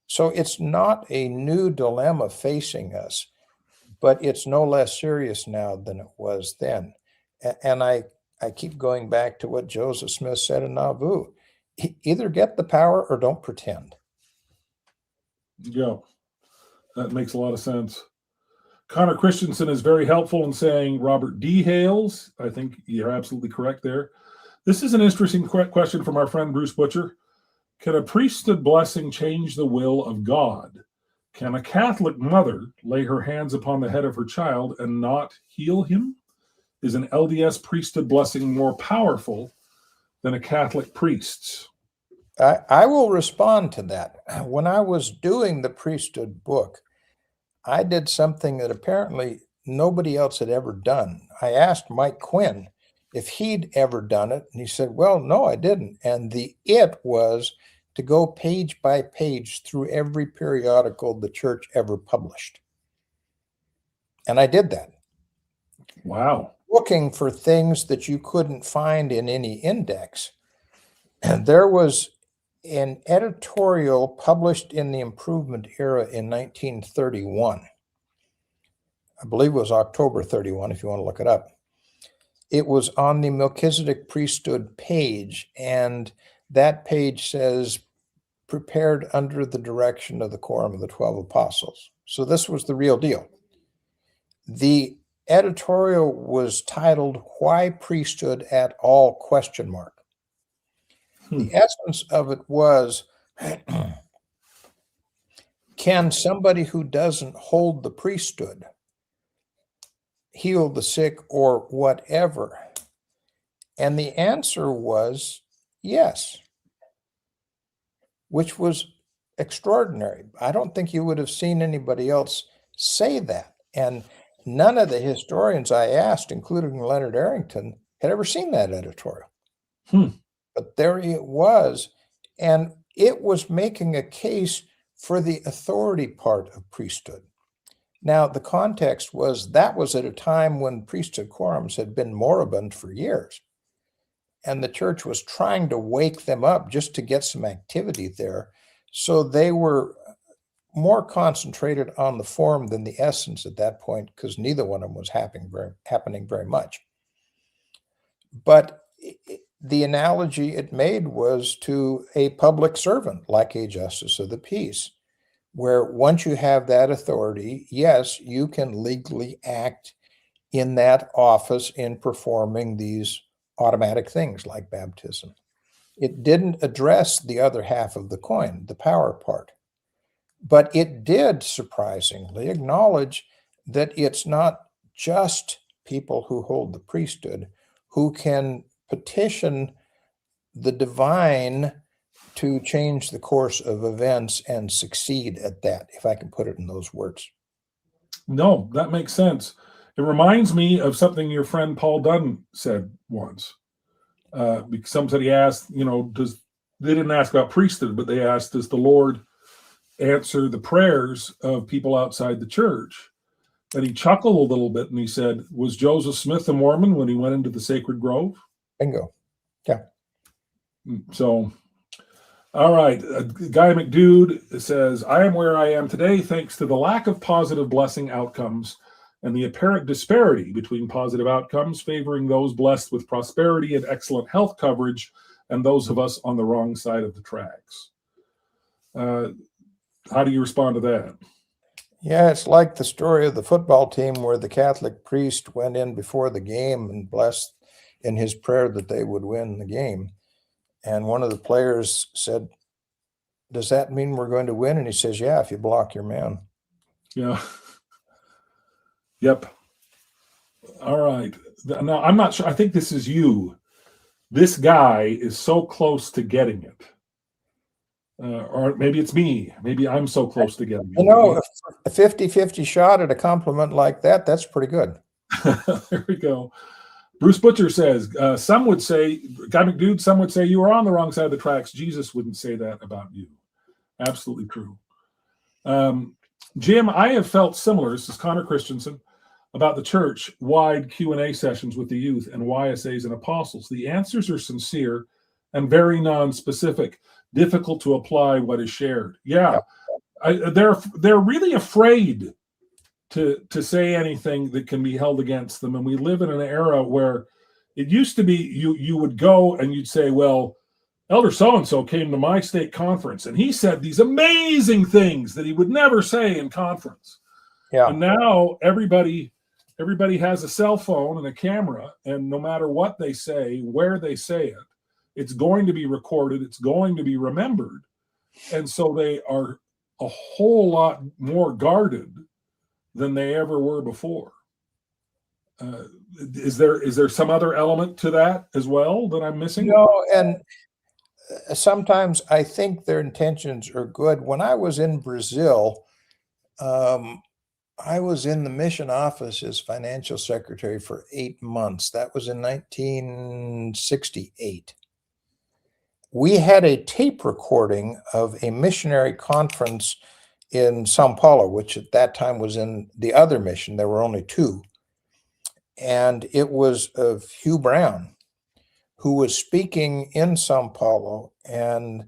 So it's not a new dilemma facing us, but it's no less serious now than it was then. And I keep going back to what Joseph Smith said in Nauvoo: either get the power or don't pretend. Yeah, that makes a lot of sense. Connor Christensen is very helpful in saying Robert D. Hales. I think you're absolutely correct there. This is an interesting question from our friend Bruce Butcher. Can a priesthood blessing change the will of God? Can a Catholic mother lay her hands upon the head of her child and not heal him? Is an LDS priesthood blessing more powerful than a Catholic priest's? I will respond to that. When I was doing the priesthood book, I did something that apparently nobody else had ever done. I asked Mike Quinn if he'd ever done it, and he said, "Well, no, I didn't." And it was to go page by page through every periodical the church ever published. And I did that. Wow. Looking for things that you couldn't find in any index. And there was an editorial published in the Improvement era in 1931. I believe it was October 31, if you want to look it up. It was on the Melchizedek priesthood page, and that page says, "Prepared under the direction of the Quorum of the 12 Apostles." So this was the real deal. The editorial was titled, "Why Priesthood at All?" ? The essence of it was, can somebody who doesn't hold the priesthood heal the sick or whatever? And the answer was yes, which was extraordinary. I don't think you would have seen anybody else say that. And none of the historians I asked, including Leonard Arrington, had ever seen that editorial. But there it was, and it was making a case for the authority part of priesthood. Now, the context was that was at a time when priesthood quorums had been moribund for years, and the church was trying to wake them up just to get some activity there. So they were more concentrated on the form than the essence at that point, because neither one of them was happening very much. But the analogy it made was to a public servant, like a justice of the peace, where once you have that authority, yes, you can legally act in that office in performing these automatic things like baptism. It didn't address the other half of the coin, the power part. But it did, surprisingly, acknowledge that it's not just people who hold the priesthood who can petition the divine to change the course of events and succeed at that, if I can put it in those words. No, that makes sense. It reminds me of something your friend Paul Dunn said once. Somebody asked, they didn't ask about priesthood, but they asked, does the Lord answer the prayers of people outside the church? And he chuckled a little bit and he said, was Joseph Smith a Mormon when he went into the sacred grove? Bingo. Yeah. So, all right. Guy McDude says, I am where I am today thanks to the lack of positive blessing outcomes and the apparent disparity between positive outcomes favoring those blessed with prosperity and excellent health coverage and those of us on the wrong side of the tracks. How do you respond to that? Yeah, it's like the story of the football team where the Catholic priest went in before the game and blessed in his prayer that they would win the game. And one of the players said, "Does that mean we're going to win?" And he says, "Yeah, if you block your man." Yeah. Yep. All right. Now, I'm not sure. I think this is you. This guy is so close to getting it. Or maybe it's me. Maybe I'm so close to getting it. You know, a 50-50 shot at a compliment like that, that's pretty good. There we go. Bruce Butcher says, some would say, Guy McDude, some would say you are on the wrong side of the tracks. Jesus wouldn't say that about you. Absolutely true. Jim, I have felt similar, this is Connor Christensen, about the church-wide Q&A sessions with the youth and YSAs and apostles. The answers are sincere and very non-specific, difficult to apply what is shared. Yeah, they're really afraid to say anything that can be held against them. And we live in an era where it used to be you would go and you'd say, well, Elder so-and-so came to my state conference and he said these amazing things that he would never say in conference. Yeah. And now everybody has a cell phone and a camera, and no matter what they say, where they say it, it's going to be recorded, it's going to be remembered. And so they are a whole lot more guarded than they ever were before. Is there some other element to that as well that I'm missing? No, and sometimes I think their intentions are good. When I was in Brazil, I was in the mission office as financial secretary for 8 months. That was in 1968. We had a tape recording of a missionary conference in Sao Paulo, which at that time was in the other mission. There were only 2. And it was of Hugh Brown, who was speaking in Sao Paulo and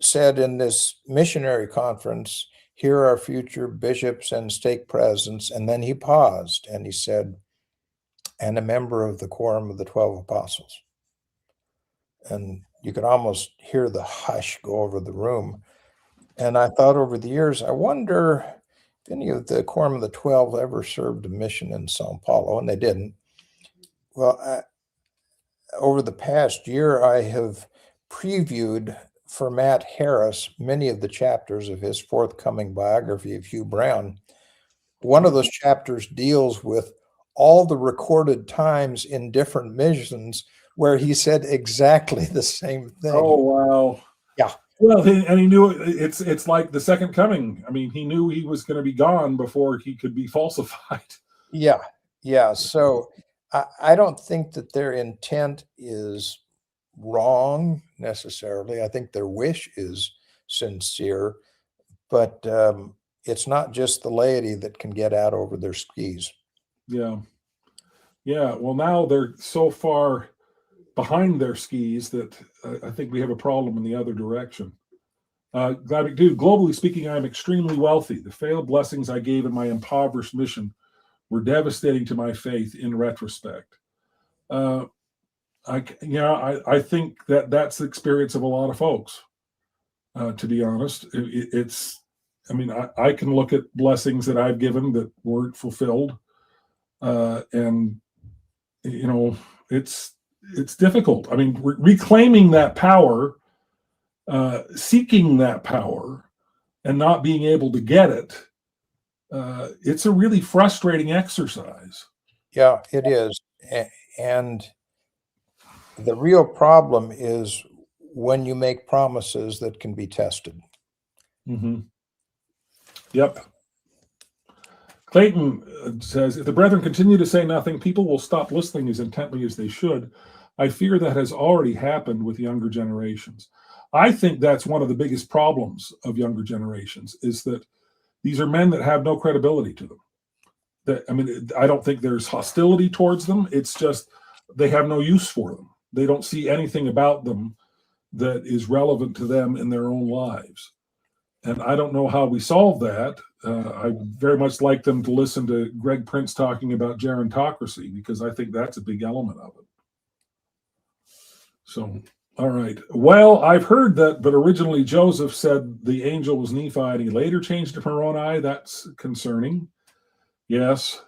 said in this missionary conference, "Here are future bishops and stake presidents." And then he paused and he said, "And a member of the quorum of the 12 apostles." And you could almost hear the hush go over the room. And I thought over the years, I wonder if any of the quorum of the 12 ever served a mission in Sao Paulo, and they didn't. Well, over the past year, I have previewed for Matt Harris many of the chapters of his forthcoming biography of Hugh Brown. One of those chapters deals with all the recorded times in different missions where he said exactly the same thing. Oh, wow. Yeah. Well, and he knew it's like the second coming. I mean, he knew he was going to be gone before he could be falsified. Yeah. Yeah. So I don't think that their intent is wrong necessarily. I think their wish is sincere, but it's not just the laity that can get out over their skis. Yeah. Yeah. Well, now they're so far behind their skis that I think we have a problem in the other direction. Dude, globally speaking, I'm extremely wealthy. The failed blessings I gave in my impoverished mission were devastating to my faith in retrospect. I think that's the experience of a lot of folks, to be honest. I can look at blessings that I've given that weren't fulfilled. And, it's difficult. I mean, reclaiming that power, seeking that power, and not being able to get it, it's a really frustrating exercise. Yeah, it is. And the real problem is when you make promises that can be tested. Mm-hmm. Yep. Clayton says, if the brethren continue to say nothing, people will stop listening as intently as they should. I fear that has already happened with younger generations. I think that's one of the biggest problems of younger generations, is that these are men that have no credibility to them. I don't think there's hostility towards them. It's just they have no use for them. They don't see anything about them that is relevant to them in their own lives. And I don't know how we solve that. I very much like them to listen to Greg Prince talking about gerontocracy, because I think that's a big element of it. So, all right. Well, I've heard that, but originally Joseph said the angel was Nephi, and he later changed it to Moroni. That's concerning. Yes.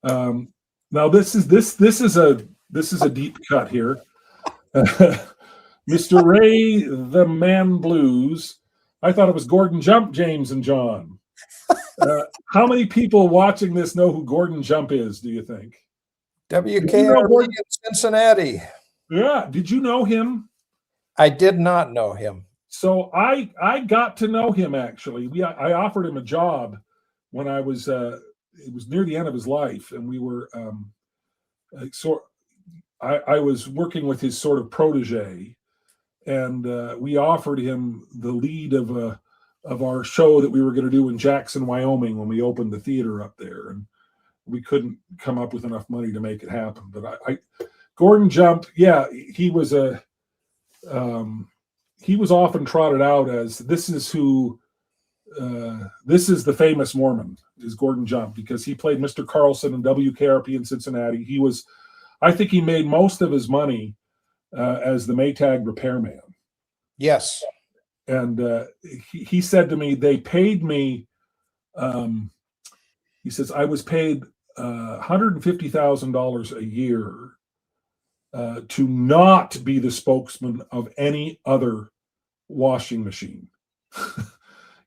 Now this is a deep cut here. Mr. Ray, the Man Blues. I thought it was Gordon Jump, James and John. How many people watching this know who Gordon Jump is, do you think? WKRP in Cincinnati. Yeah. Did you know him? I did not know him. So I got to know him, actually. I offered him a job when I was it was near the end of his life, and we were I was working with his sort of protege, and we offered him the lead of our show that we were going to do in Jackson, Wyoming, when we opened the theater up there, and we couldn't come up with enough money to make it happen. But Gordon Jump, yeah, he was often trotted out as this is the famous Mormon, is Gordon Jump, because he played Mr. Carlson in WKRP in Cincinnati. I think he made most of his money as the Maytag repairman. Yes. And he said to me, they paid me, he says, I was paid $150,000 a year to not be the spokesman of any other washing machine.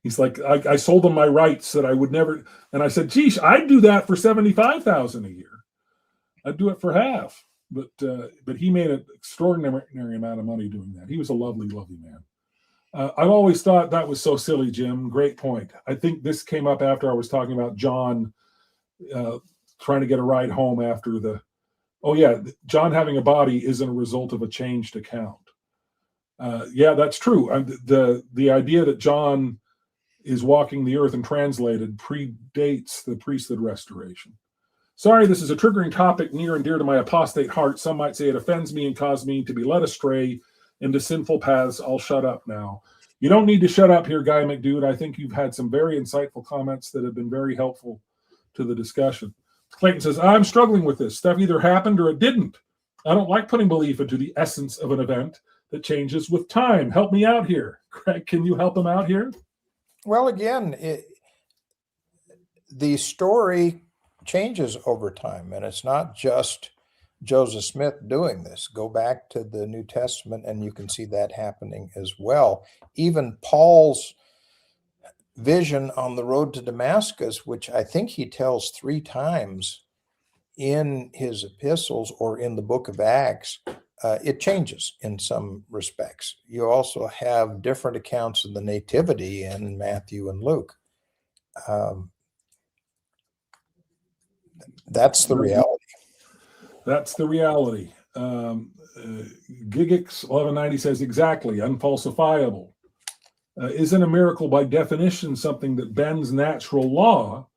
He's like, I sold them my rights that I would never, and I said, geez, I'd do that for $75,000 a year. I'd do it for half. But he made an extraordinary amount of money doing that. He was a lovely, lovely man. I've always thought that was so silly, Jim. Great point. I think this came up after I was talking about John trying to get a ride home after John having a body isn't a result of a changed account. Yeah, that's true. The idea that John is walking the earth and translated predates the priesthood restoration. Sorry, this is a triggering topic near and dear to my apostate heart. Some might say it offends me and cause me to be led astray into sinful paths. I'll shut up now. You don't need to shut up here, Guy McDude. I think you've had some very insightful comments that have been very helpful to the discussion. Clayton says, I'm struggling with this. Stuff either happened or it didn't. I don't like putting belief into the essence of an event that changes with time. Help me out here. Craig, can you help him out here? Well, again, the story changes over time, and it's not just Joseph Smith doing this. Go back to the New Testament and you can see that happening as well. Even Paul's vision on the road to Damascus, which I think he tells 3 times in his epistles or in the book of Acts, it changes in some respects. You also have different accounts of the nativity in Matthew and Luke. That's the reality. That's the reality. Gigix 1190 says exactly, unfalsifiable. Isn't a miracle by definition something that bends natural law?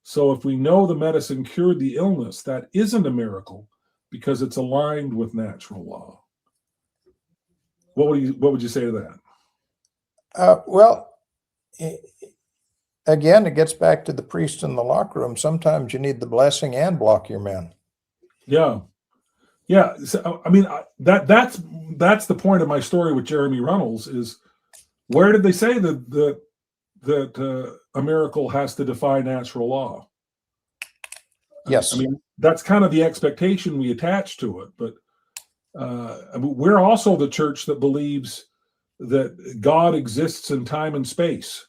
So if we know the medicine cured the illness, that isn't a miracle because it's aligned with natural law. What would you say to that? Well, again, it gets back to the priest in the locker room. Sometimes you need the blessing and block your men. Yeah. So, I mean, that's the point of my story with Jeremy Runnels is, where did they say that a miracle has to defy natural law? Yes. I mean, that's kind of the expectation we attach to it. But we're also the church that believes that God exists in time and space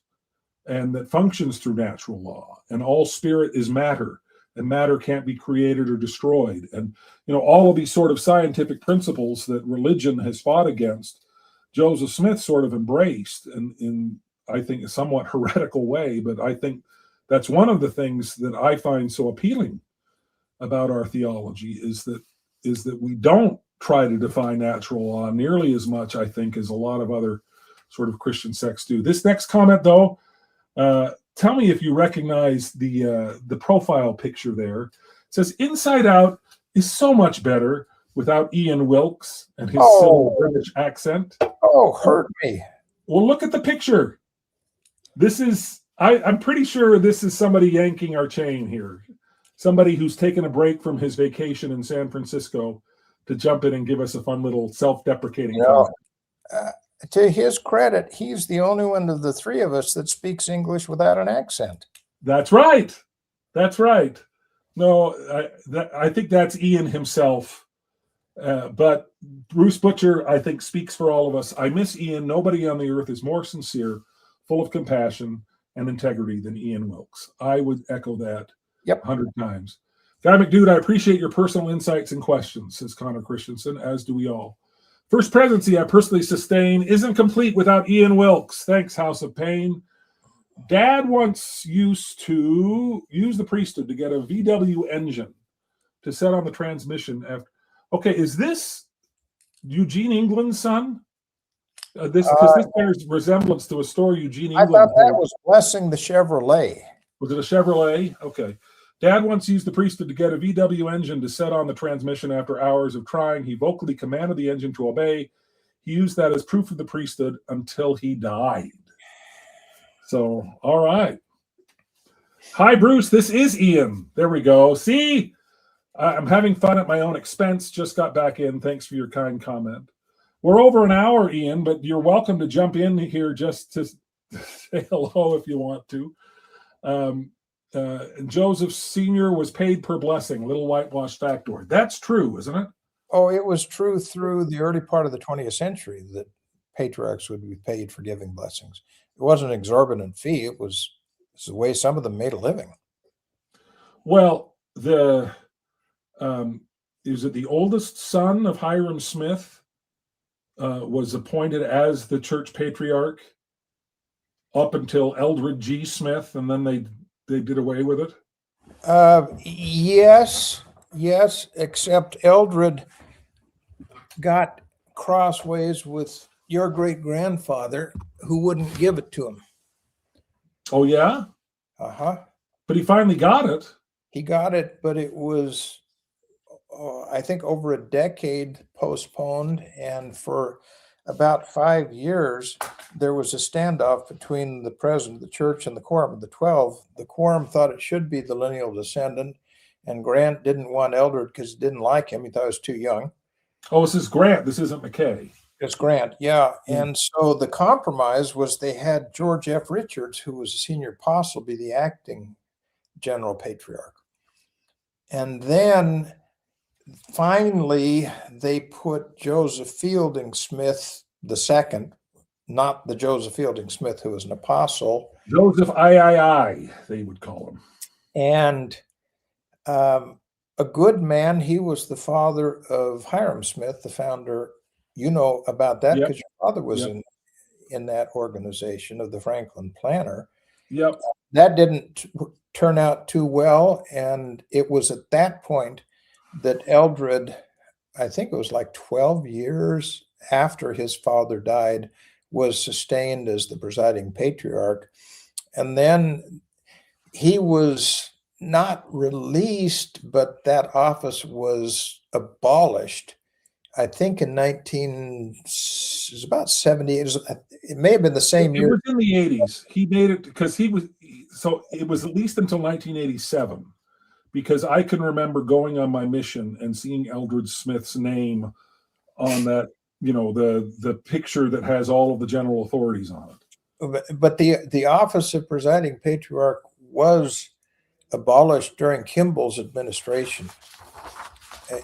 and that functions through natural law, and all spirit is matter, and matter can't be created or destroyed. And, all of these sort of scientific principles that religion has fought against, Joseph Smith sort of embraced in I think, a somewhat heretical way. But I think that's one of the things that I find so appealing about our theology is that we don't try to defy natural law nearly as much, I think, as a lot of other sort of Christian sects do. This next comment, though, tell me if you recognize the profile picture there. It says, Inside Out is so much better without Ian Wilkes and his silly British accent. Oh, hurt me. Well, look at the picture. This is, I'm pretty sure this is somebody yanking our chain here. Somebody who's taken a break from his vacation in San Francisco to jump in and give us a fun little self-deprecating comment. To his credit, he's the only one of the three of us that speaks English without an accent. That's right. That's right. No, I think that's Ian himself. But Bruce Butcher, I think, speaks for all of us. I miss Ian. Nobody on the earth is more sincere, full of compassion and integrity than Ian Wilkes. I would echo that 100 times. Guy McDude, I appreciate your personal insights and questions, says Connor Christensen, as do we all. First presidency I personally sustain isn't complete without Ian Wilkes. Thanks, House of Pain. Dad once used to use the Priesthood to get a VW engine to set on the transmission after. Okay, is this Eugene England's son? This bears resemblance to a story Eugene England. I thought that was Blessing the Chevrolet. Was it a Chevrolet? Okay. Dad once used the Priesthood to get a VW engine to set on the transmission after hours of trying. He vocally commanded the engine to obey. He used that as proof of the Priesthood until he died. So, all right. Hi, Bruce. This is Ian. There we go. See? I'm having fun at my own expense. Just got back in. Thanks for your kind comment. We're over an hour, Ian, but you're welcome to jump in here just to say hello if you want to. Joseph Sr. was paid per blessing, little whitewashed factoid. That's true, isn't it? Oh, it was true through the early part of the 20th century that patriarchs would be paid for giving blessings. It wasn't an exorbitant fee. It was the way some of them made a living. Well, is it the oldest son of Hiram Smith was appointed as the church patriarch up until Eldred G. Smith, and then they did away with it? Yes, except Eldred got crossways with your great-grandfather who wouldn't give it to him. Oh, yeah? Uh-huh. But he finally got it. He got it, but it was, I think, over a decade postponed, and for about 5 years, there was a standoff between the president of the church and the quorum of the 12. The quorum thought it should be the lineal descendant, and Grant didn't want Eldred because he didn't like him. He thought he was too young. Oh, this is Grant. This isn't McKay. It's Grant, yeah. And so the compromise was they had George F. Richards, who was a senior apostle, be the acting general patriarch. And then finally, they put Joseph Fielding Smith II, not the Joseph Fielding Smith who was an apostle. Joseph III, they would call him. And a good man. He was the father of Hiram Smith, the founder. You know about that because your father was in that organization of the Franklin Planner. Yep. That didn't turn out too well. And it was at that point that Eldred, I think it was like 12 years after his father died, was sustained as the presiding patriarch. And then he was not released, but that office was abolished. I think in it was about 78. It may have been the same year. It was in the 80s. He made it because it was at least until 1987, because I can remember going on my mission and seeing Eldred Smith's name on that, the picture that has all of the general authorities on it. But the office of presiding patriarch was abolished during Kimball's administration,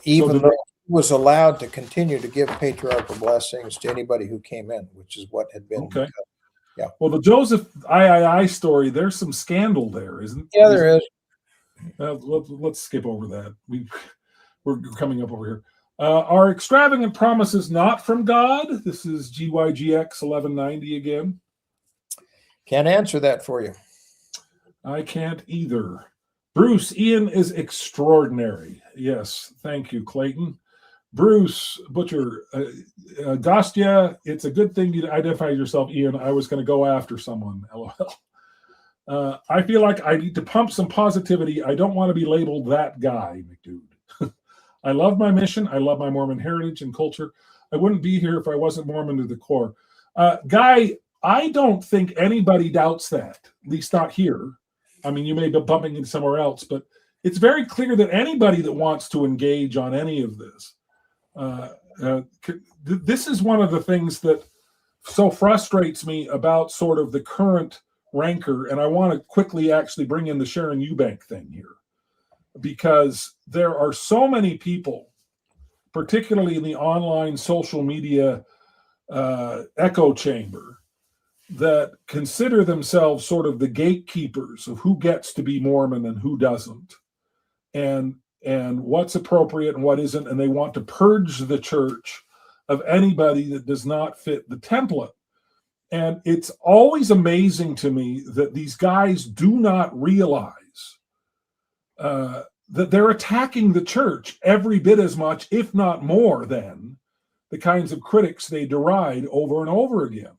even though he was allowed to continue to give patriarchal blessings to anybody who came in, which is what had been. Okay. Yeah. Well, the Joseph III story, there's some scandal there, isn't there? Yeah, there is. Let's skip over that. We're coming up over here. Are extravagant promises not from God? This is GYGX 1190 again. Can't answer that for you. I can't either. Bruce, Ian is extraordinary. Yes, thank you, Clayton. Bruce Butcher, Gostia, it's a good thing you identify yourself, Ian. I was going to go after someone, LOL. I feel like I need to pump some positivity. I don't want to be labeled that guy, McDude. I love my mission. I love my Mormon heritage and culture. I wouldn't be here if I wasn't Mormon to the core. Guy, I don't think anybody doubts that, at least not here. I mean, you may be bumping into somewhere else, but it's very clear that anybody that wants to engage on any of this, this is one of the things that so frustrates me about sort of the current rancor. And I want to quickly actually bring in the Sharon Eubank thing here, because there are so many people, particularly in the online social media echo chamber, that consider themselves sort of the gatekeepers of who gets to be Mormon and who doesn't, and what's appropriate and what isn't, and they want to purge the church of anybody that does not fit the template. And it's always amazing to me that these guys do not realize that they're attacking the church every bit as much, if not more, than the kinds of critics they deride over and over again.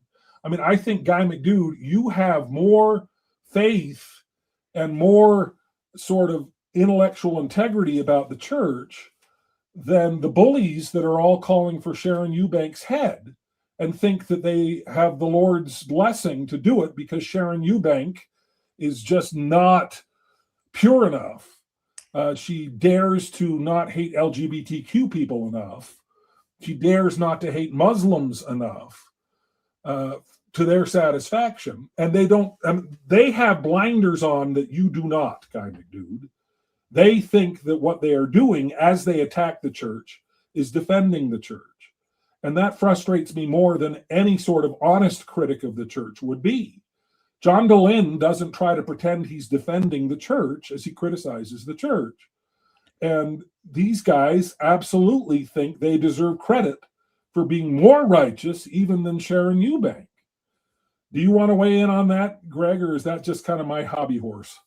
I mean, I think, Guy McDude, you have more faith and more sort of intellectual integrity about the church than the bullies that are all calling for Sharon Eubank's head and think that they have the Lord's blessing to do it because Sharon Eubank is just not pure enough. She dares to not hate LGBTQ people enough. She dares not to hate Muslims enough to their satisfaction. And they don't, they have blinders on that you do not, Guy McDude. They think that what they are doing as they attack the church is defending the church. And that frustrates me more than any sort of honest critic of the church would be. John Dehlin doesn't try to pretend he's defending the church as he criticizes the church. And these guys absolutely think they deserve credit for being more righteous even than Sharon Eubank. Do you want to weigh in on that, Greg, or is that just kind of my hobby horse?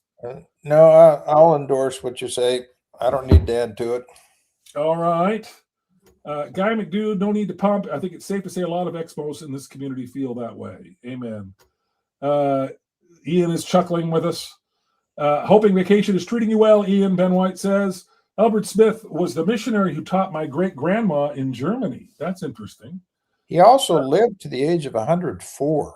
No, I'll endorse what you say. I don't need to add to it. All right. Guy McDude, no need to pump. I think it's safe to say a lot of expos in this community feel that way. Amen. Ian is chuckling with us. Hoping vacation is treating you well, Ian, Ben White says. Albert Smith was the missionary who taught my great-grandma in Germany. That's interesting. He also lived to the age of 104.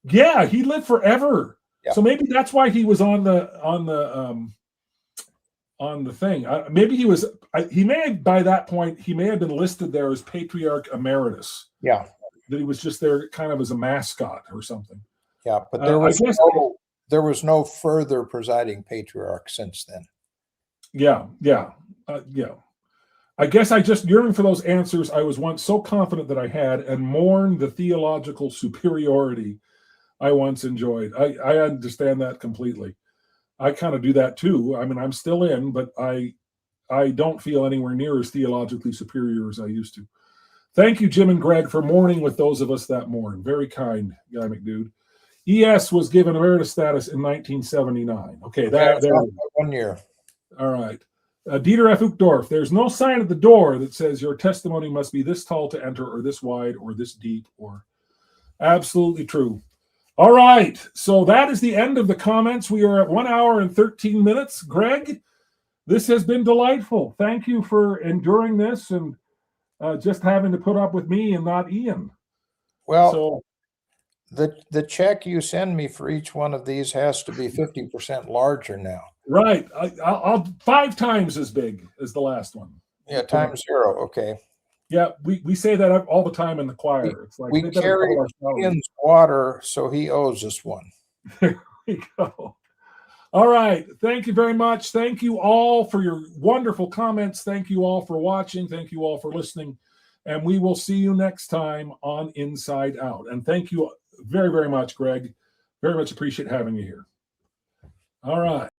Yeah, he lived forever. Yeah. So maybe that's why he was on the thing. Maybe he was. He may have, by that point, he may have been listed there as Patriarch Emeritus. Yeah, that he was just there, kind of as a mascot or something. Yeah, but there was no further presiding patriarch since then. Yeah. I guess I just yearn for those answers I was once so confident that I had, and mourn the theological superiority I once enjoyed. I understand that completely. I kind of do that too. I mean, I'm still in, but I don't feel anywhere near as theologically superior as I used to. Thank you, Jim and Greg, for mourning with those of us that mourn. Very kind, Guy McDude. ES was given emeritus status in 1979. Okay, there 1 year. All right. Dieter F. Uchtdorf, there's no sign at the door that says your testimony must be this tall to enter, or this wide, or this deep, or absolutely true. All right. So that is the end of the comments. We are at 1 hour and 13 minutes. Greg, this has been delightful. Thank you for enduring this and just having to put up with me and not Ian. Well, so, the check you send me for each one of these has to be 50% larger now. Right. I'll 5 times as big as the last one. Yeah, times 0. Okay. Yeah, we say that all the time in the choir. It's like we carry Ian's water, so he owes us one. There we go. All right. Thank you very much. Thank you all for your wonderful comments. Thank you all for watching. Thank you all for listening. And we will see you next time on Inside Out. And thank you very, very much, Greg. Very much appreciate having you here. All right.